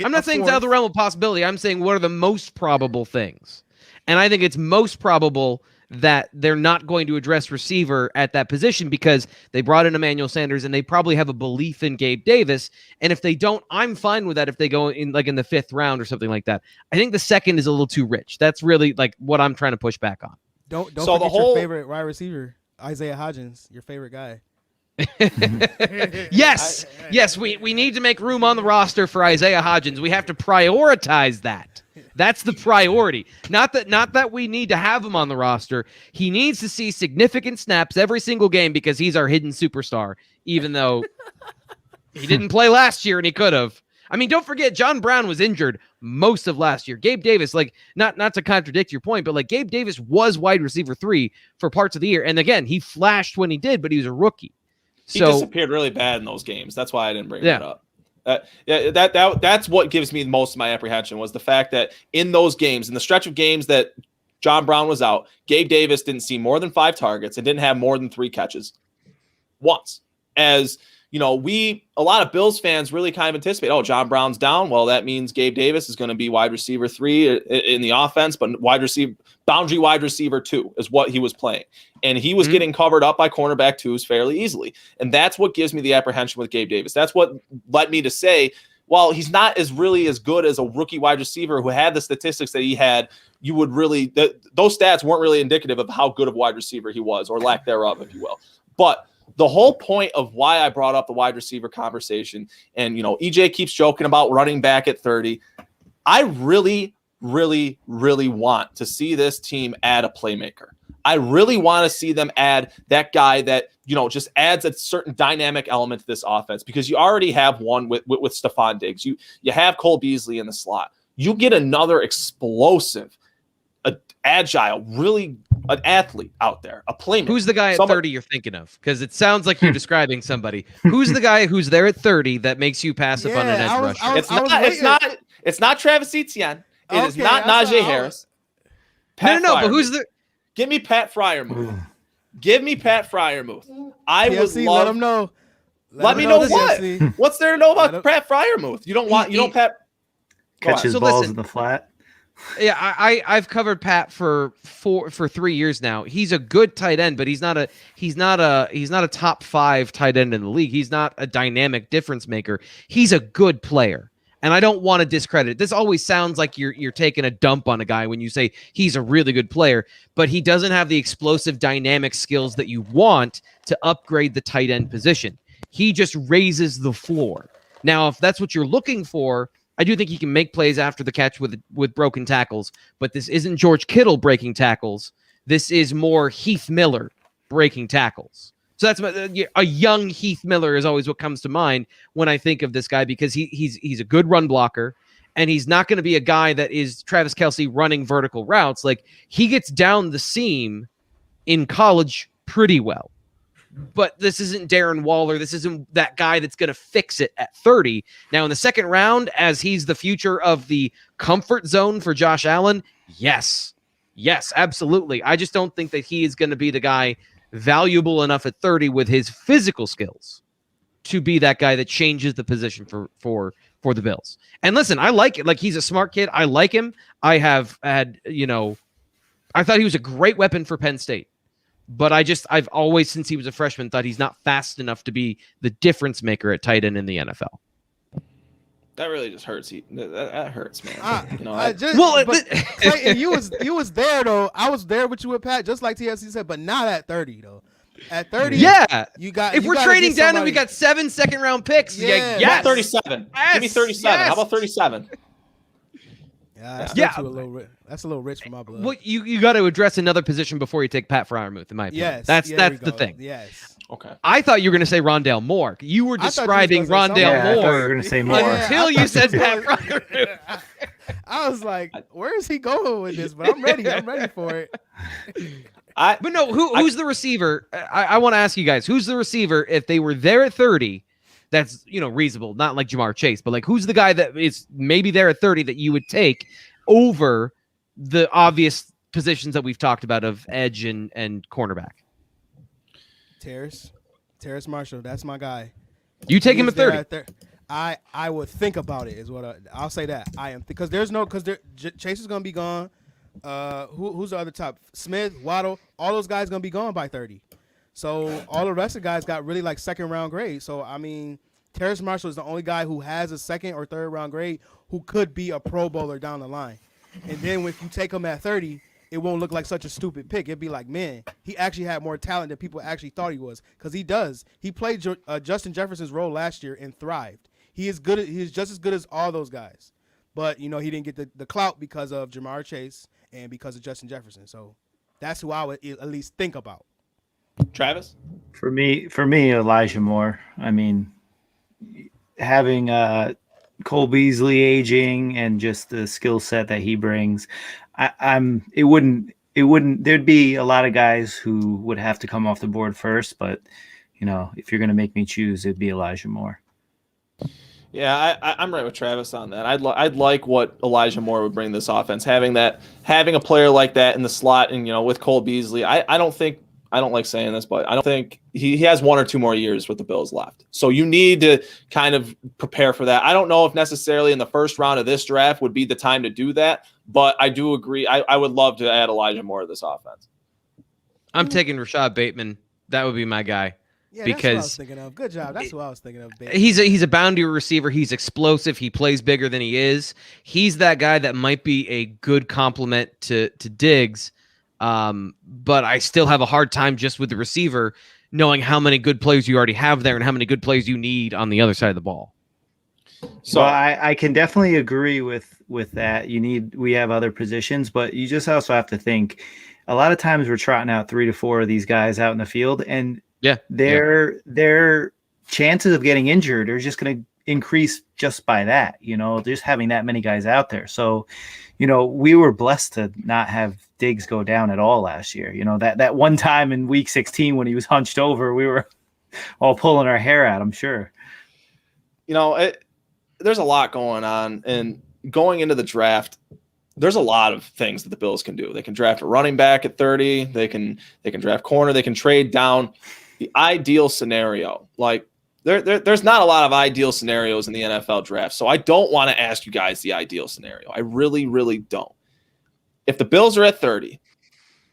I'm not saying it's out of the realm of possibility. I'm saying what are the most probable things. And I think it's most probable that they're not going to address receiver at that position because they brought in Emmanuel Sanders and they probably have a belief in Gabe Davis. And if they don't, I'm fine with that if they go in like in the 5th round or something like that. I think the second is a little too rich. That's really like what I'm trying to push back on. Don't forget your favorite wide receiver, Isaiah Hodgins, your favorite guy. Yes, we need to make room on the roster for Isaiah Hodgins. We have to prioritize that. That's the priority. Not that we need to have him on the roster. He needs to see significant snaps every single game because he's our hidden superstar, even though he didn't play last year and he could have. I mean, don't forget, John Brown was injured most of last year. Gabe Davis, like, not to contradict your point, but like Gabe Davis was wide receiver 3 for parts of the year. And again, he flashed when he did, but he was a rookie. He disappeared really bad in those games. That's why I didn't bring that up. That's what gives me most of my apprehension was the fact that in those games, in the stretch of games that John Brown was out, Gabe Davis didn't see more than 5 targets and didn't have more than 3 catches once. As you know, a lot of Bills fans really kind of anticipate, John Brown's down. Well, that means Gabe Davis is going to be wide receiver 3 in the offense, but boundary wide receiver 2 is what he was playing. And he was getting covered up by cornerback 2s fairly easily. And that's what gives me the apprehension with Gabe Davis. That's what led me to say, well, he's not as good as a rookie wide receiver who had the statistics that he had. You would really, those stats weren't really indicative of how good of a wide receiver he was, or lack thereof, if you will. But the whole point of why I brought up the wide receiver conversation, and EJ keeps joking about running back at 30. I really, really, really want to see this team add a playmaker. I really want to see them add that guy that, just adds a certain dynamic element to this offense, because you already have one with Stephon Diggs. You have Cole Beasley in the slot. You get another explosive, agile, really an athlete out there, a playmaker. Who's the guy at 30 you're thinking of? Because it sounds like you're describing somebody. Who's the guy who's there at 30 that makes you pass up on an edge rusher? It's not Travis Etienne. It is not Najee Harris. No, but who's the? Give me Pat Freiermuth. Give me Pat Freiermuth. I would love. Let him know. Let me know what. What's there to know about Pat Freiermuth? You don't Pat catches balls in the flat. Yeah, I've covered Pat for 3 years now. He's a good tight end, but he's not a top 5 tight end in the league. He's not a dynamic difference maker. He's a good player. And I don't want to discredit it. This always sounds like you're taking a dump on a guy when you say he's a really good player, but he doesn't have the explosive dynamic skills that you want to upgrade the tight end position. He just raises the floor. Now, if that's what you're looking for, I do think he can make plays after the catch with broken tackles, but this isn't George Kittle breaking tackles. This is more Heath Miller breaking tackles. So that's a young Heath Miller is always what comes to mind when I think of this guy, because he's a good run blocker, and he's not going to be a guy that is Travis Kelce running vertical routes. Like, he gets down the seam in college pretty well. But this isn't Darren Waller. This isn't that guy that's going to fix it at 30. Now, in the second round, as he's the future of the comfort zone for Josh Allen, yes, absolutely. I just don't think that he is going to be the guy valuable enough at 30 with his physical skills to be that guy that changes the position for the Bills. And listen, I like it. Like, he's a smart kid. I like him. I have had, I thought he was a great weapon for Penn State. But I've always, since he was a freshman, thought he's not fast enough to be the difference maker at tight end in the NFL. That really just hurts. That hurts, man. Clayton, you was there though. I was there with you with Pat, just like TSC said, but not at 30 though. At 30, you got. If we're trading down and we got 7 second-round picks, yes. 37. Yes. Give me 37. Yes. How about 37? That's a little rich for my blood. Well, you got to address another position before you take Pat Freiermuth, in my opinion. Yes, that's the thing. Yes. Okay. I thought you were going to say Rondale Moore. You were describing Rondale Moore. You were going to say Moore until you said Pat Freiermuth. I was like, where is he going with this? But I'm ready. I'm ready for it. But no, who's the receiver? I want to ask you guys, who's the receiver if they were there at 30? That's reasonable, not like Jamar Chase, but like, who's the guy that is maybe there at 30 that you would take over the obvious positions that we've talked about of edge and cornerback? Terrace Marshall, that's my guy. You take him at 30. I would think about it. Is what I'll say that I am, because Chase is gonna be gone. Who's the other top? Smith, Waddle, all those guys gonna be gone by 30. So all the rest of the guys got really like second round grade. So I mean, Terrace Marshall is the only guy who has a second or third round grade who could be a Pro Bowler down the line. And then if you take him at 30, it won't look like such a stupid pick. It'd be like, man, he actually had more talent than people actually thought he was, because he does. He played Justin Jefferson's role last year and thrived. He is good. He is just as good as all those guys. But he didn't get the clout because of Jamar Chase and because of Justin Jefferson. So that's who I would at least think about. Travis? For me, Elijah Moore. I mean, having Cole Beasley aging and just the skill set that he brings, it wouldn't there'd be a lot of guys who would have to come off the board first, but if you're going to make me choose, it'd be Elijah Moore. Yeah, I'm right with Travis on that. I'd like what Elijah Moore would bring to this offense, having a player like that in the slot, and with Cole Beasley. I don't like saying this, but I don't think he has 1 or 2 more years with the Bills left. So you need to kind of prepare for that. I don't know if necessarily in the first round of this draft would be the time to do that, but I do agree. I would love to add Elijah Moore to this offense. I'm taking Rashad Bateman. That would be my guy. Yeah, because that's what I was thinking of. Good job. That's what I was thinking of. Bateman. He's a boundary receiver. He's explosive. He plays bigger than he is. He's that guy that might be a good complement to Diggs. But I still have a hard time just with the receiver, knowing how many good plays you already have there and how many good plays you need on the other side of the ball. So well, I can definitely agree with that. We have other positions, but you just also have to think a lot of times we're trotting out 3 to 4 of these guys out in the field, and Yeah. their chances of getting injured are just going to increase just by that, just having that many guys out there. So, we were blessed to not have Diggs go down at all last year. That one time in week 16 when he was hunched over, we were all pulling our hair out, I'm sure. There's a lot going on, and going into the draft, there's a lot of things that the Bills can do. They can draft a running back at 30. They can draft corner. They can trade down. The ideal scenario, like there's not a lot of ideal scenarios in the NFL draft. So I don't want to ask you guys the ideal scenario. I really, really don't. If the Bills are at 30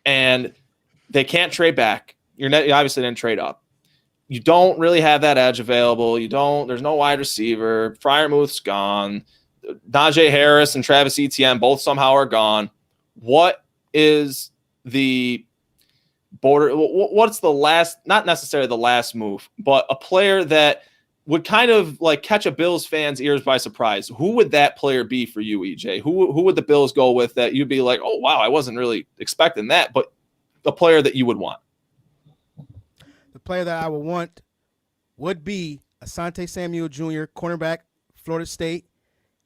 and they can't trade back, you obviously didn't trade up. You don't really have that edge available. There's no wide receiver. Freiermuth's gone. Najee Harris and Travis Etienne both somehow are gone. What is the border? What's the last, not necessarily the last move, but a player that would kind of like catch a Bills fan's ears by surprise? Who would that player be for you, EJ? Who would the Bills go with that you'd be like, oh, wow, I wasn't really expecting that, but the player that you would want? The player that I would want would be Asante Samuel Jr., cornerback, Florida State.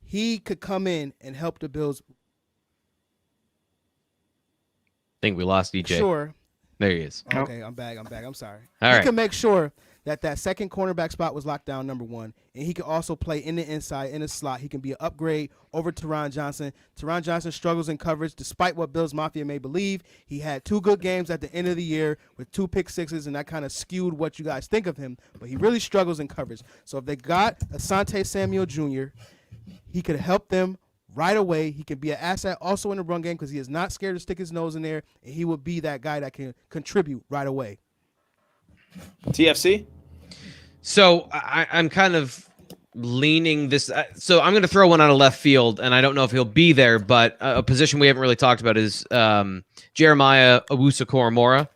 He could come in and help the Bills. I think we lost EJ. Sure. There he is. Okay, I'm back. I'm sorry. All He right. can make sure that second cornerback spot was locked down, number one. And he can also play in the inside, in the slot. He can be an upgrade over Teron Johnson. Teron Johnson struggles in coverage, despite what Bills Mafia may believe. He had 2 good games at the end of the year with 2 pick sixes, and that kind of skewed what you guys think of him. But he really struggles in coverage. So if they got Asante Samuel Jr., he could help them right away. He can be an asset also in the run game because he is not scared to stick his nose in there, and he would be that guy that can contribute right away. TFC? So I'm kind of leaning this. So I'm going to throw one out of left field, and I don't know if he'll be there, but a position we haven't really talked about is Jeremiah Owusu-Koramoah,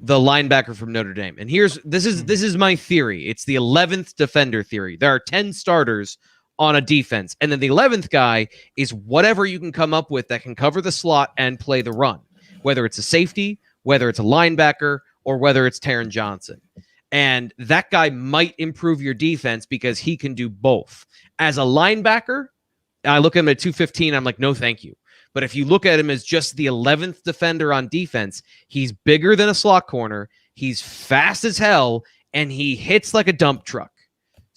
the linebacker from Notre Dame. And this is my theory. It's the 11th defender theory. There are 10 starters on a defense, and then the 11th guy is whatever you can come up with that can cover the slot and play the run, whether it's a safety, whether it's a linebacker, or whether it's Taron Johnson. And that guy might improve your defense because he can do both. As a linebacker, I look at him at 215, I'm like, no, thank you. But if you look at him as just the 11th defender on defense, he's bigger than a slot corner, he's fast as hell, and he hits like a dump truck.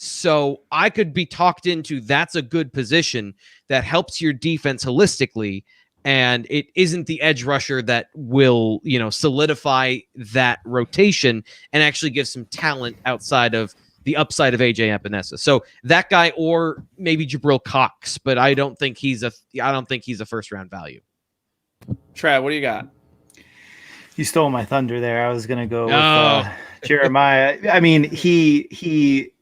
So I could be talked into that's a good position that helps your defense holistically, and it isn't the edge rusher that will, solidify that rotation and actually give some talent outside of the upside of AJ Epinesa. So that guy, or maybe Jabril Cox, but I don't think he's a first round value. Trav, what do you got? You stole my thunder there. I was going to go with Jeremiah. I mean, he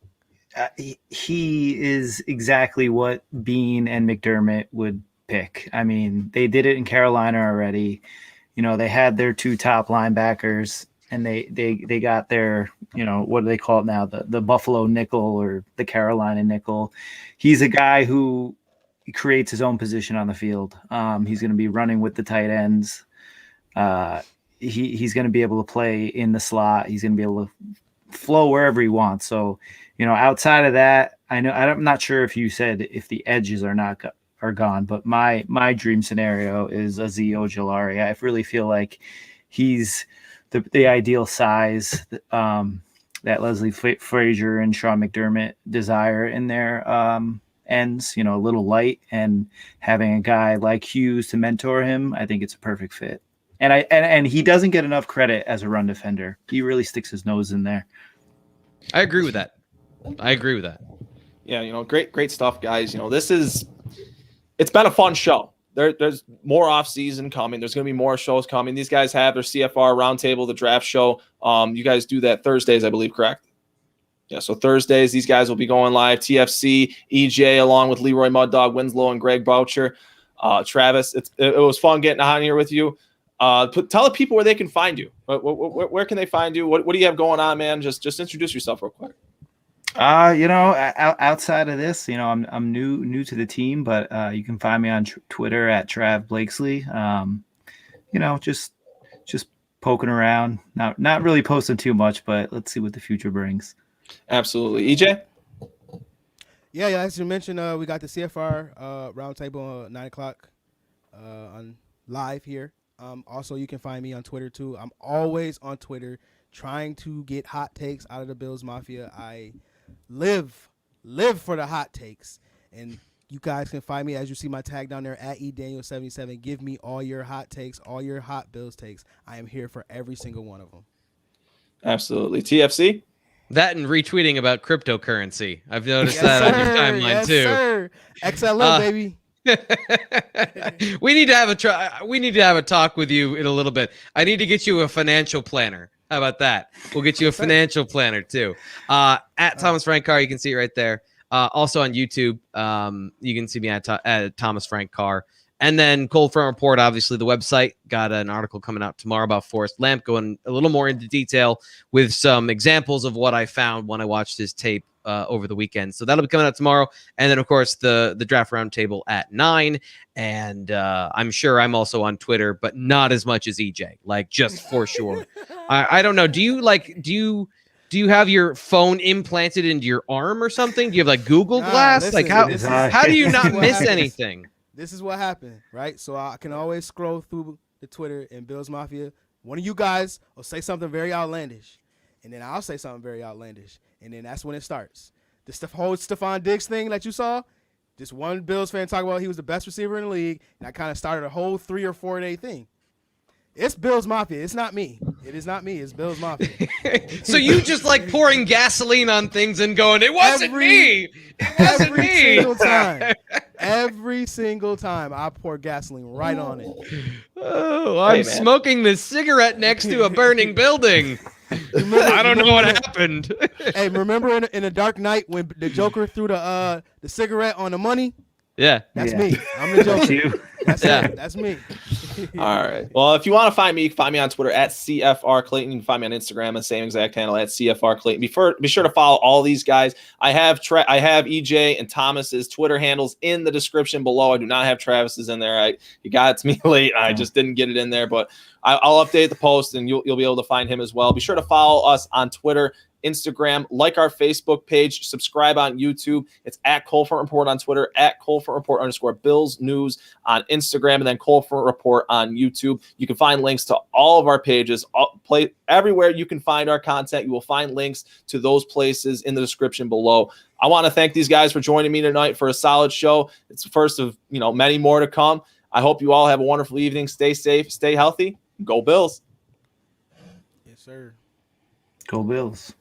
is exactly what Bean and McDermott would pick. I mean, they did it in Carolina already. They had their 2 top linebackers, and they got their, what do they call it now? The Buffalo nickel or the Carolina nickel. He's a guy who creates his own position on the field. He's going to be running with the tight ends. He's going to be able to play in the slot. He's going to be able to flow wherever he wants. So, outside of that, I'm not sure if you said if the edges are gone, but my dream scenario is Azeez Ojulari. I really feel like he's the ideal size that Leslie Frazier and Sean McDermott desire in their ends. A little light, and having a guy like Hughes to mentor him, I think it's a perfect fit. And he doesn't get enough credit as a run defender. He really sticks his nose in there. I agree with that. Yeah, great stuff, guys. It's been a fun show. There's more off season coming. There's going to be more shows coming. These guys have their CFR roundtable, the draft show. You guys do that Thursdays, I believe, correct? Yeah, so Thursdays, these guys will be going live. TFC, EJ, along with Leroy Mud Dog Winslow and Greg Boucher. Travis, it was fun getting on here with you. Tell the people where they can find you. Where can they find you? What do you have going on, man? Just introduce yourself real quick. Outside of this, I'm new to the team, but you can find me on Twitter at Trav Blakesley. Just poking around, not really posting too much, but let's see what the future brings. Absolutely. EJ? Yeah, as you mentioned, we got the CFR roundtable at 9 o'clock on live here. Also, you can find me on Twitter too. I'm always on Twitter trying to get hot takes out of the Bills Mafia. I live for the hot takes, and you guys can find me as you see my tag down there at eDaniel77. Give me all your hot takes, all your hot Bills takes. I am here for every single one of them. Absolutely. TFC? That and retweeting about cryptocurrency. I've noticed that on your timeline too. Sir. XLM, baby. We need to have we need to have a talk with you in a little bit. I need to get you a financial planner. How about that? We'll get you a financial planner too. At Thomas Frank Carr, you can see it right there. Also on YouTube, you can see me at Thomas Frank Carr. And then Cold Front Report, obviously the website, got an article coming out tomorrow about Forrest Lamp, going a little more into detail with some examples of what I found when I watched his tape over the weekend. So that'll be coming out tomorrow. And then, of course, the draft roundtable at 9. And I'm sure I'm also on Twitter, but not as much as EJ, like just for sure. I don't know. Do you have your phone implanted into your arm or something? Do you have like Google Glass? Listen, how do you not what miss happens. anything? This is what happened, right? So I can always scroll through the Twitter and Bills Mafia. One of you guys will say something very outlandish, and then I'll say something very outlandish, and then that's when it starts. The whole Stephon Diggs thing that you saw, just one Bills fan talk about he was the best receiver in the league, and I kind of started a whole 3 or 4 day thing. It's Bills Mafia. It's not me. It is not me. It's Bills Mafia. So you just like pouring gasoline on things and going, it wasn't me. It wasn't Every me. single time. Every single time I pour gasoline right on it. Oh, I'm man. smoking this cigarette next to a burning building. I don't know what happened. Hey, remember in a Dark Knight when the Joker threw the cigarette on the money? Yeah. That's Yeah. me. I'm the That's Joker. you. That's Yeah. it. That's me. All right. Well, if you want to find me, you can find me on Twitter at CFR Clayton. You can find me on Instagram, the same exact handle at CFR Clayton. Be sure to follow all these guys. I have EJ and Thomas's Twitter handles in the description below. I do not have Travis's in there. He got it to me late. I just didn't get it in there, but I'll update the post and you'll be able to find him as well. Be sure to follow us on Twitter, Instagram, like our Facebook page, subscribe on YouTube. It's at Cold Front Report on Twitter, at Cold Front Report _Bills News on Instagram, and then Cold Front Report on YouTube. You can find links to all of our pages, everywhere you can find our content. You will find links to those places in the description below. I want to thank these guys for joining me tonight for a solid show. It's the first of many more to come. I hope you all have a wonderful evening. Stay safe, stay healthy. Go Bills. Yes, sir. Go Bills.